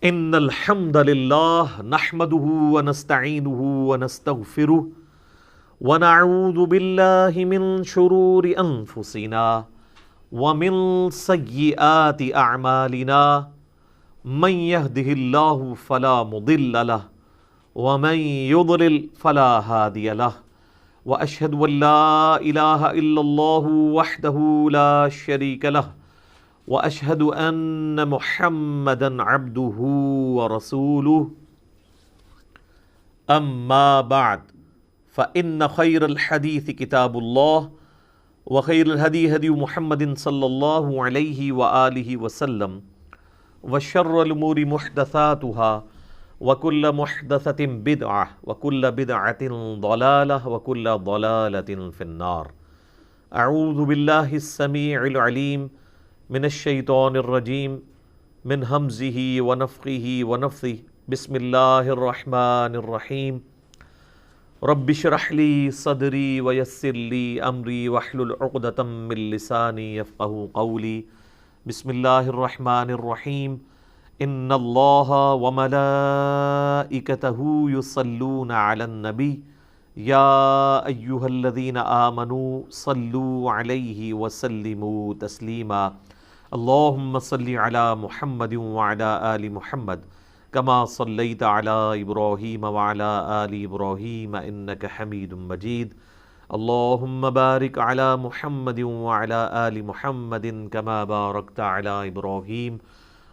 ان الحمد للہ نحمده ونستعینه ونستغفره ونعوذ باللہ من شرور انفسنا ومن سیئات اعمالنا من يهده الله فلا مضل له ومن يضلل فلا هادي له واشهد ان لا اله الا الله وحده لا شريك له واشهد ان محمدا عبده ورسوله اما بعد فان خير الحديث كتاب الله وخير الهدي هدي محمد صلى الله عليه واله وسلم وشر الامور محدثاتها وكل محدثة بدعة وكل بدعة ضلالة وكل ضلالة في النار. اعوذ بالله السميع العليم من الشیطان الرجیم من ہمزہ ونفخہ ونفثہ بسم اللہ الرحمن الرحیم رب اشرح لی صدری ویسر لی امری واحلل عقدۃ من لسانی یفقہوا قولی بسم اللہ الرحمن الرحیم ان اللہ وملائکتہ یصلون علی النبی یا ایہا الذین آمنوا صلوا علیہ وسلموا تسلیما اللہم صلی علی محمد وعلی آل محمد کما صلیت علی ابراہیم وعلی آل ابراہیم انک حمید مجید اللہم بارک علی محمد وعلی آل محمد کما بارکت علی ابراہیم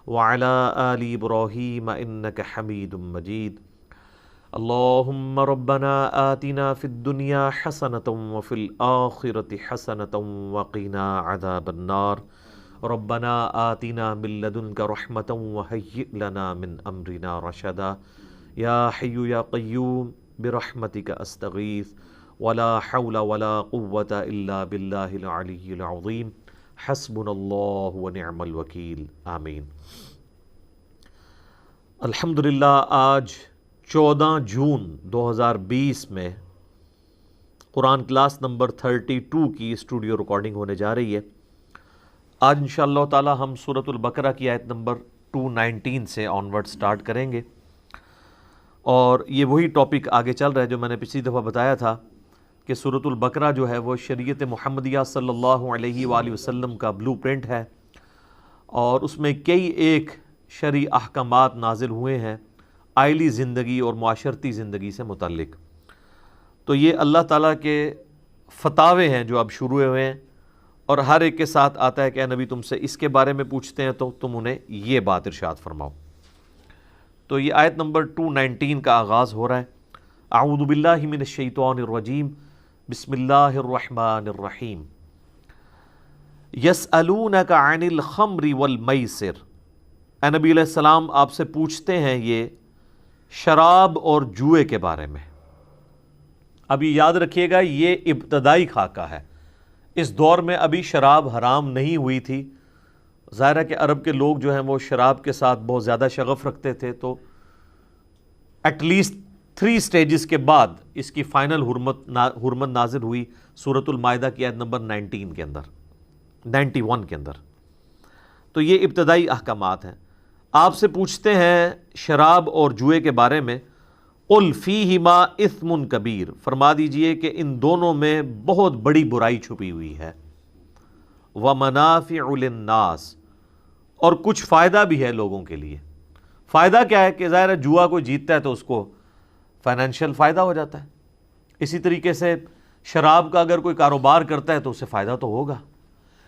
وعلی آل ابراہیم انک حمید مجید اللہم ربنا آتنا فی الدنیا حسنۃ وفی الآخرۃ حسنۃ وقنا عذاب النار ربنا آتنا من لدنک رحمۃ وہیئ لنا من امرنا رشدا یا حی یا قیوم برحمتک استغیث ولا حول ولا قوة الا باللہ العلی العظیم حسبنا اللہ ونعم الوکیل آمین. الحمدللہ آج 14 جون 2020 میں قرآن کلاس نمبر 32 کی اسٹوڈیو ریکارڈنگ ہونے جا رہی ہے. آج انشاءاللہ تعالی ہم سورۃ البقرہ کی آیت نمبر 219 سے آنورڈ سٹارٹ کریں گے، اور یہ وہی ٹاپک آگے چل رہا ہے جو میں نے پچھلی دفعہ بتایا تھا کہ سورۃ البقرہ جو ہے وہ شریعت محمدیہ صلی اللہ علیہ وآلہ وسلم کا بلو پرنٹ ہے، اور اس میں کئی ایک شرعی احکامات نازل ہوئے ہیں آئلی زندگی اور معاشرتی زندگی سے متعلق. تو یہ اللہ تعالیٰ کے فتاوے ہیں جو اب شروع ہوئے ہیں، اور ہر ایک کے ساتھ آتا ہے کہ اے نبی تم سے اس کے بارے میں پوچھتے ہیں تو تم انہیں یہ بات ارشاد فرماؤ. تو یہ آیت نمبر 219 کا آغاز ہو رہا ہے. اعوذ باللہ من الشیطان الرجیم بسم اللہ الرحمن الرحیم. یسألونک عن الخمر والمیسر. اے نبی علیہ السلام آپ سے پوچھتے ہیں یہ شراب اور جوئے کے بارے میں. ابھی یاد رکھیے گا یہ ابتدائی خاکہ ہے، اس دور میں ابھی شراب حرام نہیں ہوئی تھی. ظاہر ہے کہ عرب کے لوگ جو ہیں وہ شراب کے ساتھ بہت زیادہ شغف رکھتے تھے، تو ایٹ لیسٹ 3 سٹیجز کے بعد اس کی فائنل حرمت نازل ہوئی سورۃ المائدہ کی آیت نمبر 91 کے اندر. تو یہ ابتدائی احکامات ہیں. آپ سے پوچھتے ہیں شراب اور جوئے کے بارے میں. قل فیہما اثم کبیر. فرما دیجئے کہ ان دونوں میں بہت بڑی برائی چھپی ہوئی ہے. ومنافع للناس. اور کچھ فائدہ بھی ہے لوگوں کے لیے. فائدہ کیا ہے کہ ظاہر ہے جوا کوئی جیتتا ہے تو اس کو فائنینشیل فائدہ ہو جاتا ہے. اسی طریقے سے شراب کا اگر کوئی کاروبار کرتا ہے تو اسے فائدہ تو ہوگا.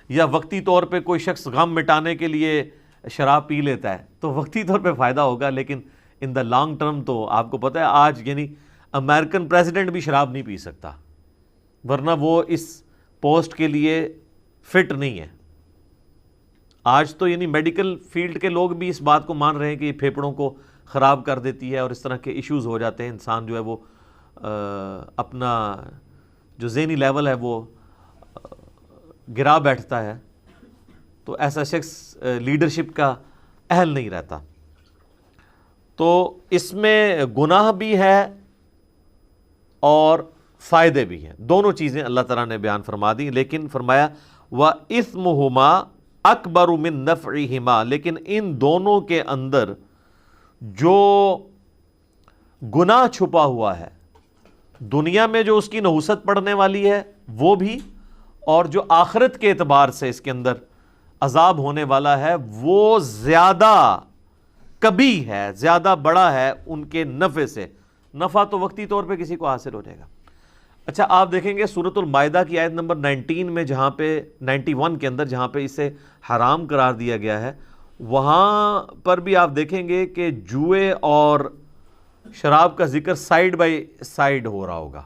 یا وقتی طور پہ کوئی شخص غم مٹانے کے لیے شراب پی لیتا ہے تو وقتی طور پہ فائدہ ہوگا، لیکن ان دا لانگ ٹرم تو آپ کو پتہ ہے آج یعنی امریکن پریزیڈنٹ بھی شراب نہیں پی سکتا، ورنہ وہ اس پوسٹ کے لیے فٹ نہیں ہے. آج تو یعنی میڈیکل فیلڈ کے لوگ بھی اس بات کو مان رہے ہیں کہ یہ پھیپھڑوں کو خراب کر دیتی ہے اور اس طرح کے ایشوز ہو جاتے ہیں. انسان جو ہے وہ اپنا جو ذہنی لیول ہے وہ گرا بیٹھتا ہے، تو ایسا شخص لیڈرشپ کا اہل نہیں رہتا. تو اس میں گناہ بھی ہے اور فائدے بھی ہیں، دونوں چیزیں اللہ تعالیٰ نے بیان فرما دی. لیکن فرمایا وَإِثْمُهُمَا أَكْبَرُ مِن نَفْعِهِمَا، لیکن ان دونوں کے اندر جو گناہ چھپا ہوا ہے دنیا میں جو اس کی نحوست پڑنے والی ہے وہ بھی، اور جو آخرت کے اعتبار سے اس کے اندر عذاب ہونے والا ہے وہ زیادہ کبھی ہے، زیادہ بڑا ہے ان کے نفع سے۔ نفع تو وقتی طور پہ کسی کو حاصل ہو جائے گا۔ اچھا آپ دیکھیں گے سورۃ المائدہ کی آیت نمبر 19 میں، جہاں پہ 91 کے اندر جہاں پہ اسے حرام قرار دیا گیا ہے، وہاں پر بھی آپ دیکھیں گے کہ جوئے اور شراب کا ذکر سائیڈ بائی سائیڈ ہو رہا ہوگا۔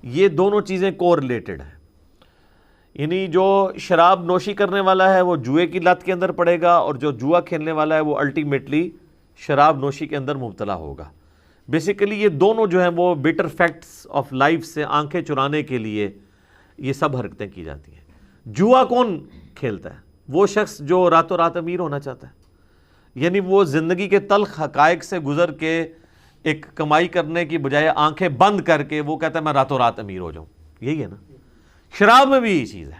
یہ دونوں چیزیں کو ریلیٹڈ ہیں، یعنی جو شراب نوشی کرنے والا ہے وہ جوئے کی لت کے اندر پڑے گا، اور جو جوا کھیلنے والا ہے وہ الٹیمیٹلی شراب نوشی کے اندر مبتلا ہوگا۔ بیسیکلی یہ دونوں جو ہیں وہ بیٹر فیکٹس آف لائف سے آنکھیں چرانے کے لیے یہ سب حرکتیں کی جاتی ہیں۔ جوا کون کھیلتا ہے؟ وہ شخص جو راتوں رات امیر ہونا چاہتا ہے، یعنی وہ زندگی کے تلخ حقائق سے گزر کے ایک کمائی کرنے کی بجائے آنکھیں بند کر کے وہ کہتا ہے میں راتوں رات امیر ہو جاؤں۔ یہی ہے نا، شراب میں بھی یہی چیز ہے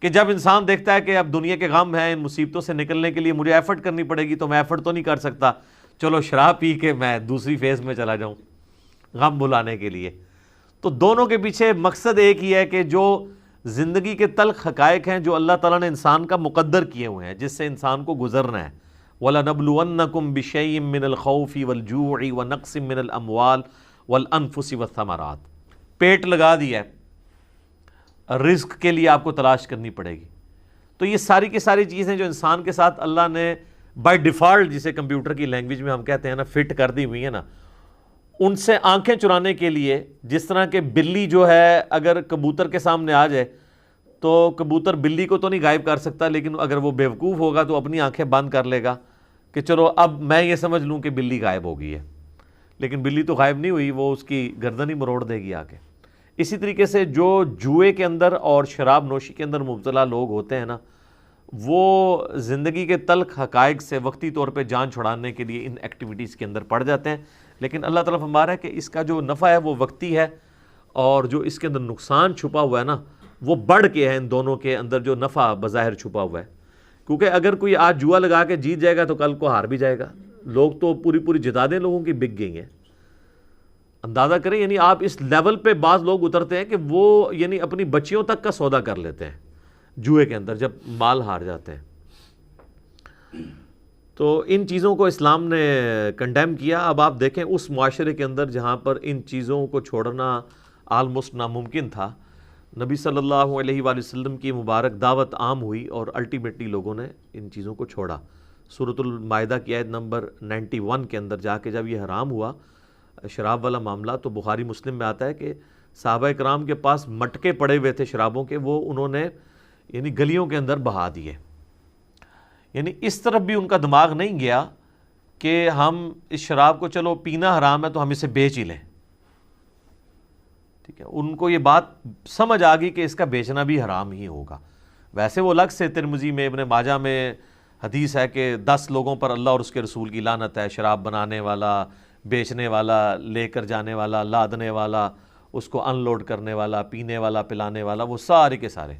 کہ جب انسان دیکھتا ہے کہ اب دنیا کے غم ہیں، ان مصیبتوں سے نکلنے کے لیے مجھے ایفرٹ کرنی پڑے گی، تو میں ایفرٹ تو نہیں کر سکتا، چلو شراب پی کے میں دوسری فیز میں چلا جاؤں غم بھلانے کے لیے۔ تو دونوں کے پیچھے مقصد ایک ہی ہے کہ جو زندگی کے تلخ حقائق ہیں جو اللہ تعالیٰ نے انسان کا مقدر کیے ہوئے ہیں، جس سے انسان کو گزرنا ہے، وَلَنَبْلُوَنَّكُمْ بِشَيْءٍ مِّنَ الْخَوْفِ وَالْجُوعِ وَنَقْصٍ مِّنَ الْأَمْوَالِ وَالْأَنفُسِ وَالثَّمَرَاتِ۔ پیٹ لگا دیا ہے، رزق کے لیے آپ کو تلاش کرنی پڑے گی۔ تو یہ ساری کی ساری چیزیں جو انسان کے ساتھ اللہ نے بائی ڈیفالٹ، جسے کمپیوٹر کی لینگویج میں ہم کہتے ہیں نا، فٹ کر دی ہوئی ہے نا، ان سے آنکھیں چرانے کے لیے، جس طرح کہ بلی جو ہے اگر کبوتر کے سامنے آ جائے تو کبوتر بلی کو تو نہیں غائب کر سکتا، لیکن اگر وہ بیوقوف ہوگا تو اپنی آنکھیں بند کر لے گا کہ چلو اب میں یہ سمجھ لوں کہ بلی غائب ہو گئی ہے، لیکن بلی تو غائب نہیں ہوئی، وہ اس کی گردن ہی مروڑ دے گی آ کے۔ اسی طریقے سے جو جوئے کے اندر اور شراب نوشی کے اندر مبتلا لوگ ہوتے ہیں نا، وہ زندگی کے تلخ حقائق سے وقتی طور پہ جان چھڑانے کے لیے ان ایکٹیویٹیز کے اندر پڑ جاتے ہیں، لیکن اللہ تعالیٰ فرما رہا ہے کہ اس کا جو نفع ہے وہ وقتی ہے، اور جو اس کے اندر نقصان چھپا ہوا ہے نا وہ بڑھ کے ہے ان دونوں کے اندر جو نفع بظاہر چھپا ہوا ہے۔ کیونکہ اگر کوئی آج جوا لگا کے جیت جائے گا تو کل کو ہار بھی جائے گا۔ لوگ تو پوری پوری جدادیں لوگوں کی بک گئی ہیں، اندازہ کریں، یعنی آپ اس لیول پہ بعض لوگ اترتے ہیں کہ وہ یعنی اپنی بچیوں تک کا سودا کر لیتے ہیں جوئے کے اندر جب مال ہار جاتے ہیں۔ تو ان چیزوں کو اسلام نے کنڈیم کیا۔ اب آپ دیکھیں اس معاشرے کے اندر جہاں پر ان چیزوں کو چھوڑنا آلموسٹ ناممکن تھا، نبی صلی اللہ علیہ وآلہ وسلم کی مبارک دعوت عام ہوئی اور الٹیمیٹلی لوگوں نے ان چیزوں کو چھوڑا۔ سورۃ المائدہ کی آیت نمبر 91 کے اندر جا کے جب یہ حرام ہوا شراب والا معاملہ، تو بخاری مسلم میں آتا ہے کہ صحابہ کرام کے پاس مٹکے پڑے ہوئے تھے شرابوں کے، وہ انہوں نے یعنی گلیوں کے اندر بہا دیے۔ یعنی اس طرف بھی ان کا دماغ نہیں گیا کہ ہم اس شراب کو چلو پینا حرام ہے تو ہم اسے بیچ ہی لیں، ٹھیک ہے، ان کو یہ بات سمجھ آ گئی کہ اس کا بیچنا بھی حرام ہی ہوگا۔ ویسے وہ الگ سے ترمذی میں ابن ماجہ میں حدیث ہے کہ 10 لوگوں پر اللہ اور اس کے رسول کی لعنت ہے، شراب بنانے والا، بیچنے والا، لے کر جانے والا، لادنے والا، اس کو ان لوڈ کرنے والا، پینے والا، پلانے والا، وہ سارے کے سارے۔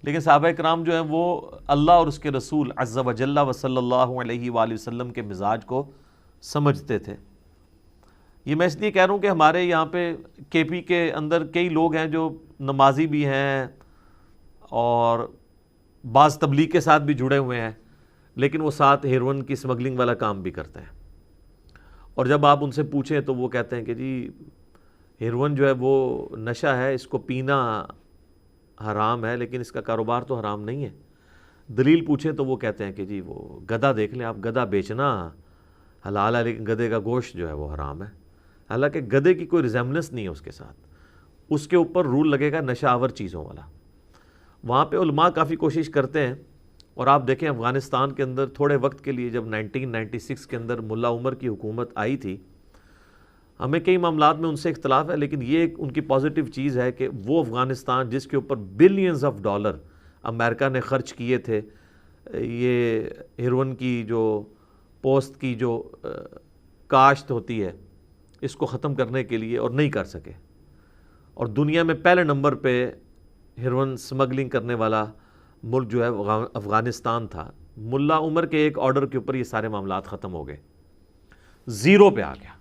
لیکن صحابہ کرام جو ہیں وہ اللہ اور اس کے رسول عز و جل و صلی اللہ علیہ وآلہ وسلم کے مزاج کو سمجھتے تھے۔ یہ میں اس لیے کہہ رہا ہوں کہ ہمارے یہاں پہ کے پی کے اندر کئی لوگ ہیں جو نمازی بھی ہیں اور بعض تبلیغ کے ساتھ بھی جڑے ہوئے ہیں، لیکن وہ ساتھ ہیروئن کی سمگلنگ والا کام بھی کرتے ہیں۔ اور جب آپ ان سے پوچھیں تو وہ کہتے ہیں کہ جی ہیروئن جو ہے وہ نشہ ہے، اس کو پینا حرام ہے، لیکن اس کا کاروبار تو حرام نہیں ہے۔ دلیل پوچھیں تو وہ کہتے ہیں کہ جی وہ گدھا دیکھ لیں آپ، گدھا بیچنا حلال ہے لیکن گدھے کا گوشت جو ہے وہ حرام ہے۔ حالانکہ گدھے کی کوئی ریزیمبلنس نہیں ہے اس کے ساتھ، اس کے اوپر رول لگے گا نشہ آور چیزوں والا۔ وہاں پہ علماء کافی کوشش کرتے ہیں، اور آپ دیکھیں افغانستان کے اندر تھوڑے وقت کے لیے جب 1996 کے اندر ملا عمر کی حکومت آئی تھی، ہمیں کئی معاملات میں ان سے اختلاف ہے، لیکن یہ ایک ان کی پازیٹیو چیز ہے کہ وہ افغانستان جس کے اوپر بلینز آف ڈالر امریکہ نے خرچ کیے تھے یہ ہیروئن کی جو پوسٹ کی جو کاشت ہوتی ہے اس کو ختم کرنے کے لیے، اور نہیں کر سکے، اور دنیا میں پہلے نمبر پہ ہیروئن سمگلنگ کرنے والا ملک جو ہے افغانستان تھا۔ ملا عمر کے ایک آرڈر کے اوپر یہ سارے معاملات ختم ہو گئے۔ زیرو پہ آ گیا۔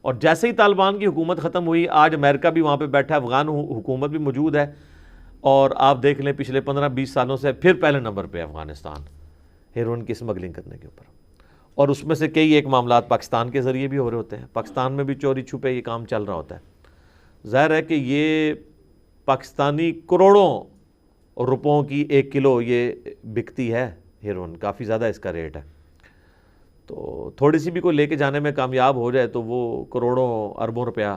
اور جیسے ہی طالبان کی حکومت ختم ہوئی، آج امریکہ بھی وہاں پہ بیٹھا ہے، افغان حکومت بھی موجود ہے، اور آپ دیکھ لیں پچھلے 15-20 سالوں سے پھر پہلے نمبر پہ افغانستان ہیروئن کی اسمگلنگ کرنے کے اوپر، اور اس میں سے کئی ایک معاملات پاکستان کے ذریعے بھی ہو رہے ہوتے ہیں، پاکستان میں بھی چوری چھپے یہ کام چل رہا ہوتا ہے۔ ظاہر ہے کہ یہ پاکستانی کروڑوں روپوں کی 1 کلو یہ بکتی ہے ہیروئن، کافی زیادہ اس کا ریٹ ہے، تو تھوڑی سی بھی کوئی لے کے جانے میں کامیاب ہو جائے تو وہ کروڑوں اربوں روپیہ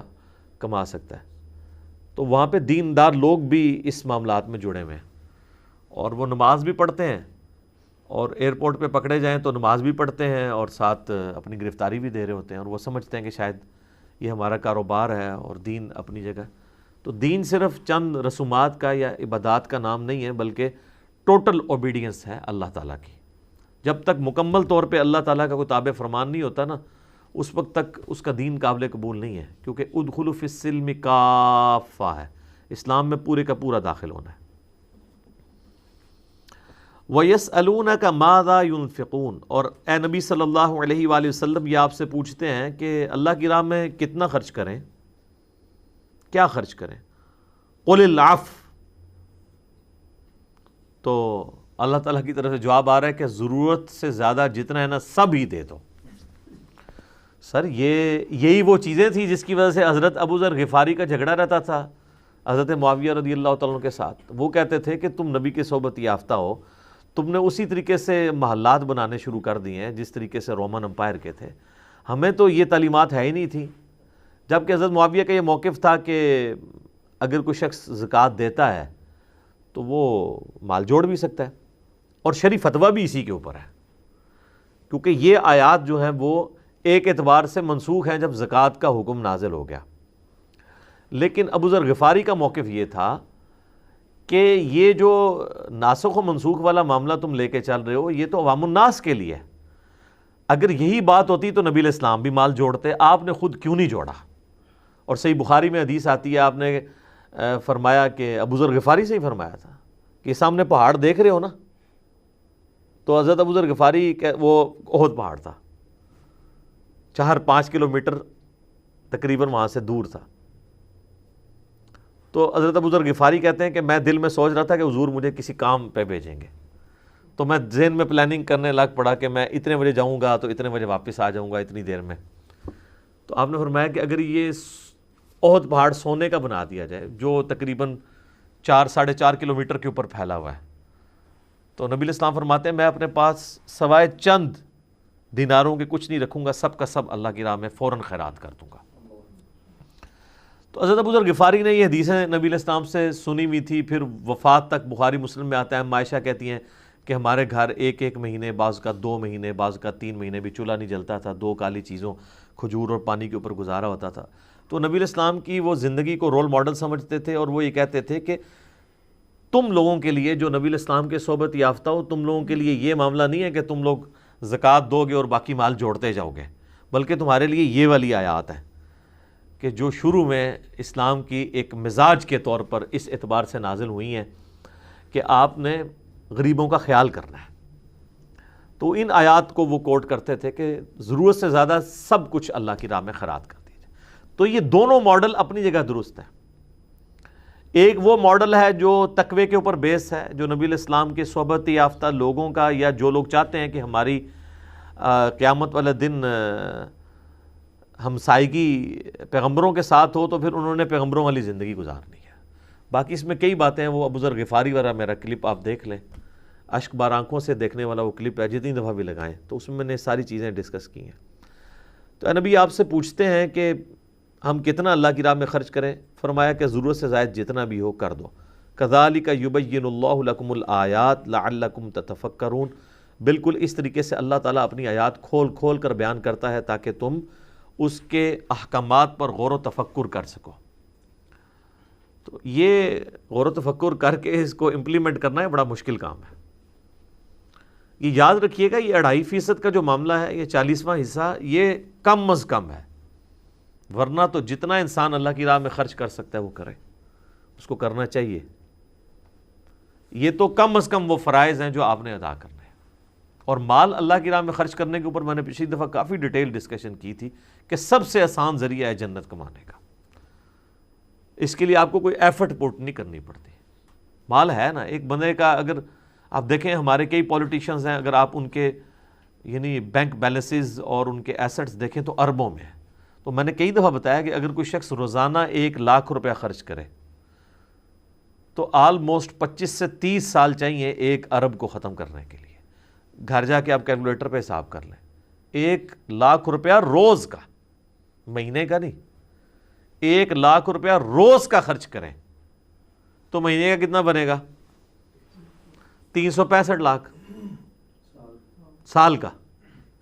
کما سکتا ہے۔ تو وہاں پہ دیندار لوگ بھی اس معاملات میں جڑے ہوئے ہیں، اور وہ نماز بھی پڑھتے ہیں، اور ایئرپورٹ پہ پکڑے جائیں تو نماز بھی پڑھتے ہیں اور ساتھ اپنی گرفتاری بھی دے رہے ہوتے ہیں، اور وہ سمجھتے ہیں کہ شاید یہ ہمارا کاروبار ہے اور دین اپنی جگہ۔ تو دین صرف چند رسومات کا یا عبادات کا نام نہیں ہے، بلکہ ٹوٹل اوبیڈینس ہے اللہ تعالیٰ کی۔ جب تک مکمل طور پہ اللہ تعالیٰ کا کوئی تابع فرمان نہیں ہوتا نا، اس وقت تک اس کا دین قابل قبول نہیں ہے، کیونکہ ادخلوا فی السلم کافہ ہے، اسلام میں پورے کا پورا داخل ہونا ہے۔ وَيَسْأَلُونَكَ مَاذَا يُنْفِقُونَ، اور اے نبی صلی اللہ علیہ وآلہ وسلم یہ آپ سے پوچھتے ہیں کہ اللہ کی راہ میں کتنا خرچ کریں، کیا خرچ کریں؟ قُلِ الْعَفْوَ، تو اللہ تعالیٰ کی طرف سے جواب آ رہا ہے کہ ضرورت سے زیادہ جتنا ہے نا سب ہی دے دو۔ سر یہی وہ چیزیں تھیں جس کی وجہ سے حضرت ابو ذر غفاری کا جھگڑا رہتا تھا حضرت معاویہ رضی اللہ تعالیٰ عنہ کے ساتھ۔ وہ کہتے تھے کہ تم نبی کے صحبت یافتہ ہو، تم نے اسی طریقے سے محلات بنانے شروع کر دیے ہیں جس طریقے سے رومن امپائر کے تھے، ہمیں تو یہ تعلیمات ہے ہی نہیں تھی۔ جبکہ حضرت معاویہ کا یہ موقف تھا کہ اگر کوئی شخص زکوٰۃ دیتا ہے تو وہ مال جوڑ بھی سکتا ہے، اور شرعی فتویٰ بھی اسی کے اوپر ہے، کیونکہ یہ آیات جو ہیں وہ ایک اعتبار سے منسوخ ہیں جب زکوٰۃ کا حکم نازل ہو گیا۔ لیکن ابو ذر غفاری کا موقف یہ تھا کہ یہ جو ناسخ و منسوخ والا معاملہ تم لے کے چل رہے ہو یہ تو عوام الناس کے لیے ہے، اگر یہی بات ہوتی تو نبی علیہ السلام بھی مال جوڑتے، آپ نے خود کیوں نہیں جوڑا؟ اور صحیح بخاری میں حدیث آتی ہے، آپ نے فرمایا کہ ابو ذر غفاری سے ہی فرمایا تھا کہ سامنے پہاڑ دیکھ رہے ہو نا، تو حضرت ابو ذر غفاری وہ احد پہاڑ تھا، 4-5 کلومیٹر تقریباً وہاں سے دور تھا۔ تو حضرت ابو ذر غفاری کہتے ہیں کہ میں دل میں سوچ رہا تھا کہ حضور مجھے کسی کام پہ بھیجیں گے، تو میں ذہن میں پلاننگ کرنے لگ پڑا کہ میں اتنے بجے جاؤں گا تو اتنے بجے واپس آ جاؤں گا اتنی دیر میں۔ تو آپ نے فرمایا کہ اگر یہ احد پہاڑ سونے کا بنا دیا جائے جو تقریباً 4-4.5 کلومیٹر کے اوپر پھیلا ہوا ہے، تو نبی علیہ السلام فرماتے ہیں میں اپنے پاس سوائے چند دیناروں کے کچھ نہیں رکھوں گا، سب کا سب اللہ کی راہ میں فوراً خیرات کر دوں گا۔ تو حضرت ابو ذر غفاری نے یہ حدیثیں نبی علیہ السلام سے سنی ہوئی تھی، پھر وفات تک بخاری مسلم میں آتا ہے، عائشہ کہتی ہیں کہ ہمارے گھر ایک مہینے، بعض کا 2 مہینے، بعض کا 3 مہینے بھی چولہا نہیں جلتا تھا، 2 کالی چیزوں کھجور اور پانی کے اوپر گزارا ہوتا تھا۔ تو نبی علیہ السلام کی وہ زندگی کو رول ماڈل سمجھتے تھے، اور وہ یہ کہتے تھے کہ تم لوگوں کے لیے جو نبی علیہ السلام کے صحبت یافتہ ہو، تم لوگوں کے لیے یہ معاملہ نہیں ہے کہ تم لوگ زکوٰۃ دو گے اور باقی مال جوڑتے جاؤ گے، بلکہ تمہارے لیے یہ والی آیات ہیں کہ جو شروع میں اسلام کی ایک مزاج کے طور پر اس اعتبار سے نازل ہوئی ہیں کہ آپ نے غریبوں کا خیال کرنا ہے۔ تو ان آیات کو وہ کوٹ کرتے تھے کہ ضرورت سے زیادہ سب کچھ اللہ کی راہ میں خیرات کر دیجیے۔ تو یہ دونوں ماڈل اپنی جگہ درست ہیں۔ ایک وہ ماڈل ہے جو تقوی کے اوپر بیس ہے، جو نبی علیہ السلام کے صحبت یافتہ لوگوں کا، یا جو لوگ چاہتے ہیں کہ ہماری قیامت والے دن ہمسائیگی پیغمبروں کے ساتھ ہو، تو پھر انہوں نے پیغمبروں والی زندگی گزارنی ہے۔ باقی اس میں کئی باتیں ہیں، وہ ابو ذر غفاری والا میرا کلپ آپ دیکھ لیں، اشک بار آنکھوں سے دیکھنے والا وہ کلپ ہے، جتنی دفعہ بھی لگائیں تو اس میں نے ساری چیزیں ڈسکس کی ہیں۔ تو اے نبی آپ سے پوچھتے ہیں کہ ہم کتنا اللہ کی راہ میں خرچ کریں؟ فرمایا کہ ضرورت سے زائد جتنا بھی ہو کر دو۔ کذالک یبین اللہ لکم الآیات لعلکم تتفکرون، بالکل اس طریقے سے اللہ تعالیٰ اپنی آیات کھول کھول کر بیان کرتا ہے تاکہ تم اس کے احکامات پر غور و تفکر کر سکو۔ تو یہ غور و تفکر کر کے اس کو امپلیمنٹ کرنا ہے بڑا مشکل کام ہے۔ یہ یاد رکھیے گا، یہ 2.5% کا جو معاملہ ہے، یہ 40واں حصہ یہ کم از کم ہے، ورنہ تو جتنا انسان اللہ کی راہ میں خرچ کر سکتا ہے وہ کرے، اس کو کرنا چاہیے۔ یہ تو کم از کم وہ فرائض ہیں جو آپ نے ادا کرنے ہیں، اور مال اللہ کی راہ میں خرچ کرنے کے اوپر میں نے پچھلی دفعہ کافی ڈیٹیل ڈسکشن کی تھی کہ سب سے آسان ذریعہ ہے جنت کمانے کا. اس کے لیے آپ کو کوئی ایفرٹ پوٹ نہیں کرنی پڑتی. مال ہے نا ایک بندے کا. اگر آپ دیکھیں ہمارے کئی پولیٹیشنز ہیں, اگر آپ ان کے یعنی بینک بیلنسز اور ان کے ایسٹس دیکھیں تو اربوں میں ہیں. تو میں نے کئی دفعہ بتایا کہ اگر کوئی شخص روزانہ 1,00,000 روپیہ خرچ کرے تو آلموسٹ 25 سے 30 سال چاہیے 1 ارب کو ختم کرنے کے لیے. گھر جا کے آپ کیلکولیٹر پہ حساب کر لیں. 1,00,000 روپیہ روز کا, مہینے کا نہیں. 1,00,000 روپیہ روز کا خرچ کریں تو مہینے کا کتنا بنے گا؟ 365 لاکھ. سال کا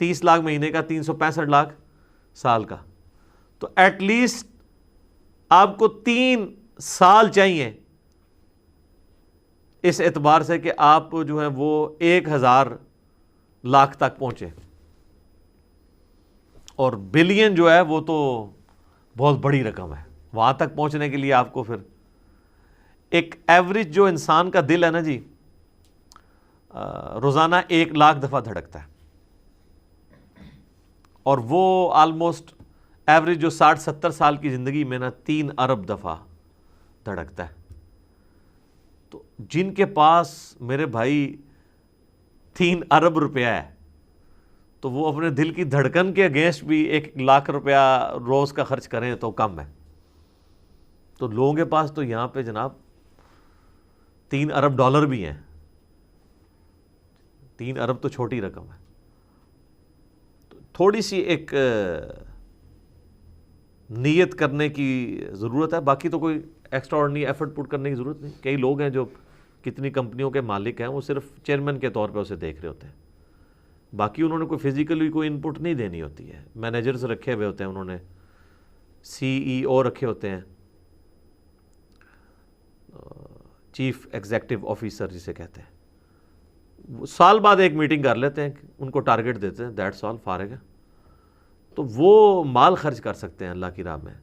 30 لاکھ مہینے کا, 365 لاکھ سال کا. تو ایٹ لیسٹ آپ کو 3 سال چاہیے اس اعتبار سے کہ آپ جو ہے وہ 1,000 لاکھ تک پہنچے. اور بلین جو ہے وہ تو بہت بڑی رقم ہے. وہاں تک پہنچنے کے لیے آپ کو پھر ایک ایوریج جو انسان کا دل ہے نا جی, روزانہ 1,00,000 دفعہ دھڑکتا ہے. اور وہ آلموسٹ ایوریج جو 60-70 سال کی زندگی میں نا 3 ارب دفعہ دھڑکتا ہے. تو جن کے پاس میرے بھائی 3 ارب روپیہ ہے تو وہ اپنے دل کی دھڑکن کے اگینسٹ بھی 1,00,000 روپیہ روز کا خرچ کریں تو کم ہے. تو لوگوں کے پاس تو یہاں پہ جناب 3 ارب ڈالر بھی ہیں. 3 ارب تو چھوٹی رقم ہے. تو تھوڑی سی ایک نیت کرنے کی ضرورت ہے. باقی تو کوئی ایکسٹرا آرڈنری ایفرٹ پٹ کرنے کی ضرورت نہیں. کئی لوگ ہیں جو کتنی کمپنیوں کے مالک ہیں, وہ صرف چیئرمین کے طور پہ اسے دیکھ رہے ہوتے ہیں. باقی انہوں نے کوئی فزیکلی کوئی ان پٹ نہیں دینی ہوتی ہے. مینیجرز رکھے ہوئے ہوتے ہیں, انہوں نے CEO رکھے ہوتے ہیں, چیف ایگزیکٹو آفیسر جسے کہتے ہیں. وہ سال بعد ایک میٹنگ کر لیتے ہیں, ان کو ٹارگٹ دیتے ہیں, دیٹس آل, فارغ ہے. تو وہ مال خرچ کر سکتے ہیں اللہ کی راہ میں.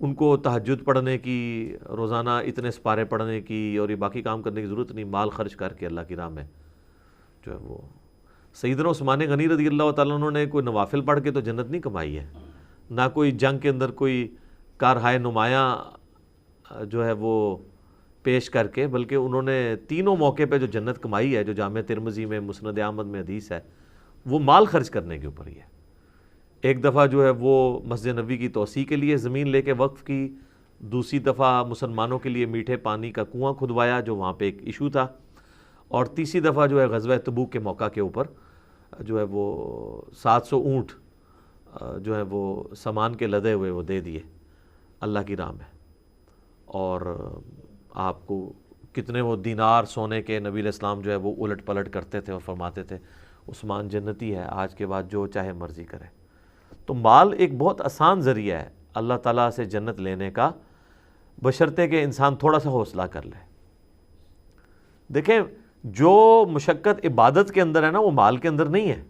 ان کو تہجد پڑھنے کی, روزانہ اتنے سپارے پڑھنے کی اور یہ باقی کام کرنے کی ضرورت نہیں. مال خرچ کر کے اللہ کی راہ میں جو ہے وہ. سیدنا عثمان غنی رضی اللہ تعالیٰ انہوں نے کوئی نوافل پڑھ کے تو جنت نہیں کمائی ہے, نہ کوئی جنگ کے اندر کوئی کارہائے نمایاں جو ہے وہ پیش کر کے, بلکہ انہوں نے تینوں موقع پہ جو جنت کمائی ہے, جو جامع ترمذی میں مسند احمد میں حدیث ہے, وہ مال خرچ کرنے کے اوپر ہی ہے. ایک دفعہ جو ہے وہ مسجد نبوی کی توسیع کے لیے زمین لے کے وقف کی. دوسری دفعہ مسلمانوں کے لیے میٹھے پانی کا کنواں کھدوایا جو وہاں پہ ایک ایشو تھا. اور تیسری دفعہ جو ہے غزوہ تبوک کے موقع کے اوپر جو ہے وہ 700 اونٹ جو ہے وہ سامان کے لدے ہوئے وہ دے دیے اللہ کی راہ میں. اور آپ کو کتنے وہ دینار سونے کے نبی علیہ السلام جو ہے وہ الٹ پلٹ کرتے تھے اور فرماتے تھے عثمان جنتی ہے, آج کے بعد جو چاہے مرضی کرے. تو مال ایک بہت آسان ذریعہ ہے اللہ تعالیٰ سے جنت لینے کا, بشرطے کہ انسان تھوڑا سا حوصلہ کر لے. دیکھیں جو مشقت عبادت کے اندر ہے نا, وہ مال کے اندر نہیں ہے.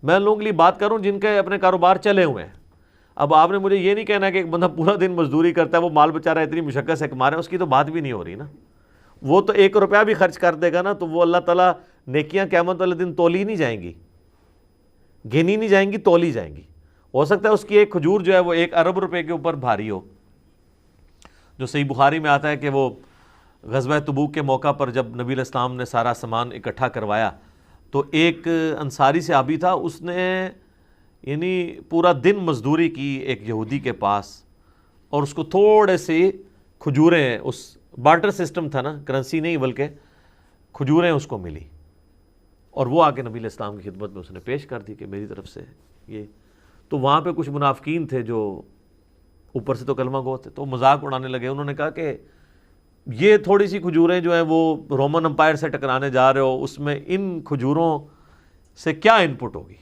میں لوگوں کے لیے بات کروں جن کے اپنے کاروبار چلے ہوئے ہیں. اب آپ نے مجھے یہ نہیں کہنا کہ ایک بندہ پورا دن مزدوری کرتا ہے, وہ مال بچا رہا ہے, اتنی مشقت سے کما رہا ہے, اس کی تو بات بھی نہیں ہو رہی نا. وہ تو 1 روپیہ بھی خرچ کر دے گا نا, تو وہ اللہ تعالیٰ نیکیاں قیامت والے دن تولی نہیں جائیں گی, گنی نہیں جائیں گی, تولی جائیں گی. ہو سکتا ہے اس کی ایک کھجور جو ہے وہ 1 ارب روپے کے اوپر بھاری ہو. جو صحیح بخاری میں آتا ہے کہ وہ غزوہ تبوک کے موقع پر جب نبی علیہ السلام نے سارا سامان اکٹھا کروایا تو ایک انصاری صحابی تھا, اس نے یعنی پورا دن مزدوری کی ایک یہودی کے پاس, اور اس کو تھوڑے سے کھجوریں, اس بارٹر سسٹم تھا نا, کرنسی نہیں بلکہ کھجوریں اس کو ملی, اور وہ آ کے نبی علیہ السلام کی خدمت میں اس نے پیش کر دی کہ میری طرف سے یہ. تو وہاں پہ کچھ منافقین تھے جو اوپر سے تو کلمہ گو تھے, تو مذاق اڑانے لگے. انہوں نے کہا کہ یہ تھوڑی سی کھجوریں جو ہیں وہ رومن امپائر سے ٹکرانے جا رہے ہو, اس میں ان کھجوروں سے کیا ان پٹ ہوگی.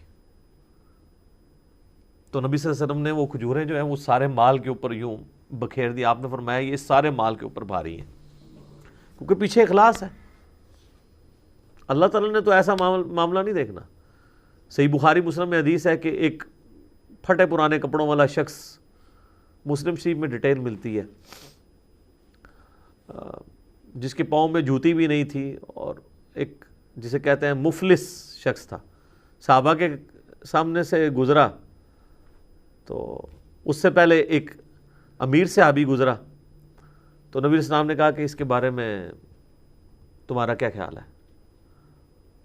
تو نبی صلی اللہ علیہ وسلم نے وہ کھجوریں جو ہیں وہ سارے مال کے اوپر یوں بکھیر دی. آپ نے فرمایا یہ سارے مال کے اوپر بھاری ہیں, کیونکہ پیچھے اخلاص ہے. اللہ تعالیٰ نے تو ایسا معاملہ نہیں دیکھنا. صحیح بخاری مسلم میں حدیث ہے کہ ایک پھٹے پرانے کپڑوں والا شخص, مسلم شریف میں ڈیٹیل ملتی ہے, جس کے پاؤں میں جوتی بھی نہیں تھی, اور ایک جسے کہتے ہیں مفلس شخص تھا، صحابہ کے سامنے سے گزرا، تو اس سے پہلے ایک امیر صحابی گزرا، تو نبی علیہ السلام نے کہا کہ اس کے بارے میں تمہارا کیا خیال ہے؟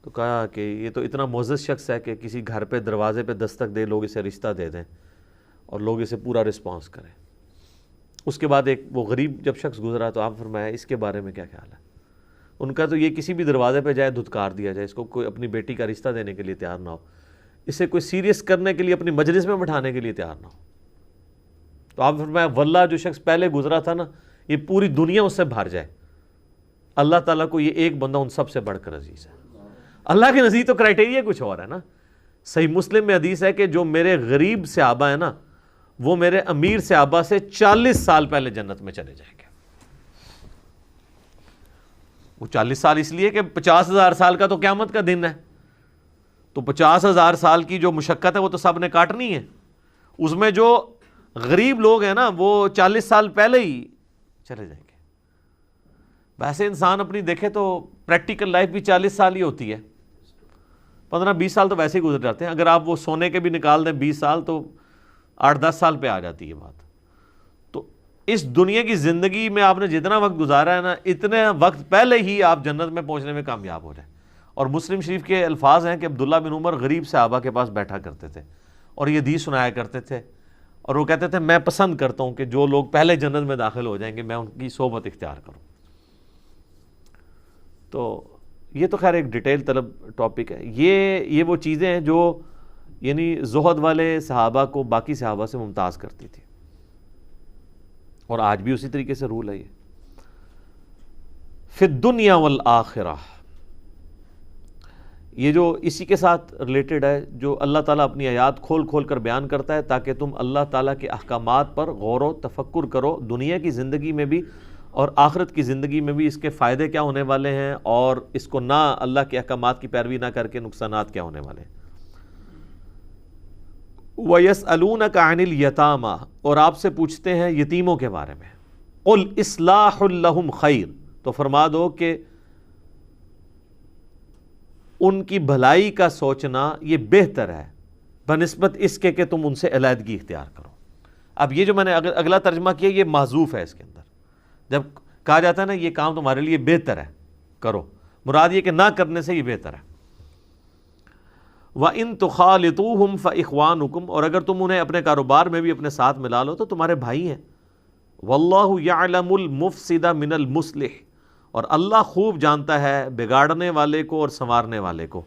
تو کہا کہ یہ تو اتنا معزز شخص ہے کہ کسی گھر پہ دروازے پہ دستک دے لوگ اسے رشتہ دے دیں اور لوگ اسے پورا رسپانس کریں۔ اس کے بعد ایک وہ غریب جب شخص گزرا تو آپ فرمایا اس کے بارے میں کیا خیال ہے؟ ان کا تو یہ کسی بھی دروازے پہ جائے دھتکار دیا جائے، اس کو کوئی اپنی بیٹی کا رشتہ دینے کے لیے تیار نہ ہو، اسے کوئی سیریس کرنے کے لیے اپنی مجلس میں بٹھانے کے لیے تیار نہ ہو۔ تو آپ فرمایا واللہ جو شخص پہلے گزرا تھا نا، یہ پوری دنیا اس سے بھر جائے، اللہ تعالیٰ کو یہ ایک بندہ ان سب سے بڑھ کر عزیز ہے۔ اللہ کے نزدیک تو کرائٹیریا کچھ اور ہے نا۔ صحیح مسلم میں حدیث ہے کہ جو میرے غریب صحابہ ہیں نا، وہ میرے امیر صحابہ سے 40 سال پہلے جنت میں چلے جائیں گے۔ وہ 40 سال اس لیے کہ 50,000 سال کا تو قیامت کا دن ہے، تو 50,000 سال کی جو مشقت ہے وہ تو سب نے کاٹنی ہے، اس میں جو غریب لوگ ہیں نا وہ 40 سال پہلے ہی چلے جائیں گے۔ ویسے انسان اپنی دیکھے تو پریکٹیکل لائف بھی 40 سال ہی ہوتی ہے، 15-20 سال تو ویسے ہی گزر جاتے ہیں، اگر آپ وہ سونے کے بھی نکال دیں 20 سال تو 8-10 سال پہ آ جاتی ہے بات۔ تو اس دنیا کی زندگی میں آپ نے جتنا وقت گزارا ہے نا، اتنے وقت پہلے ہی آپ جنت میں پہنچنے میں کامیاب ہو جائیں۔ اور مسلم شریف کے الفاظ ہیں کہ عبداللہ بن عمر غریب صحابہ کے پاس بیٹھا کرتے تھے اور یہ حدیث سنایا کرتے تھے، اور وہ کہتے تھے میں پسند کرتا ہوں کہ جو لوگ پہلے جنت میں داخل ہو جائیں گے میں ان کی صحبت اختیار کروں۔ تو یہ تو خیر ایک ڈیٹیل طلب ٹاپک ہے۔ یہ وہ چیزیں ہیں جو یعنی زہد والے صحابہ کو باقی صحابہ سے ممتاز کرتی تھی، اور آج بھی اسی طریقے سے رول ہے۔ یہ فی الدنیا والآخرہ، یہ جو اسی کے ساتھ ریلیٹڈ ہے، جو اللہ تعالیٰ اپنی آیات کھول کھول کر بیان کرتا ہے تاکہ تم اللہ تعالیٰ کے احکامات پر غور و تفکر کرو، دنیا کی زندگی میں بھی اور آخرت کی زندگی میں بھی اس کے فائدے کیا ہونے والے ہیں، اور اس کو نہ اللہ کے احکامات کی پیروی نہ کر کے نقصانات کیا ہونے والے ہیں۔ وَيَسْأَلُونَكَ عَنِ الْيَتَامَى، اور آپ سے پوچھتے ہیں یتیموں کے بارے میں، قُلْ إِصْلَاحٌ لَهُمْ خَيْرٌ، تو فرما دو کہ ان کی بھلائی کا سوچنا یہ بہتر ہے بنسبت اس کے کہ تم ان سے علیحدگی اختیار کرو۔ اب یہ جو میں نے اگلا ترجمہ کیا یہ محذوف ہے، اس کے اندر جب کہا جاتا ہے نا یہ کام تمہارے لیے بہتر ہے کرو، مراد یہ کہ نہ کرنے سے یہ بہتر ہے۔ وَإِن تُخَالِطُوهُمْ فَإِخْوَانُكُمْ، اور اگر تم انہیں اپنے کاروبار میں بھی اپنے ساتھ ملا لو تو تمہارے بھائی ہیں۔ وَاللَّهُ يَعْلَمُ الْمُفْسِدَ مِنَ الْمُصْلِحِ، اور اللہ خوب جانتا ہے بگاڑنے والے کو اور سنوارنے والے کو،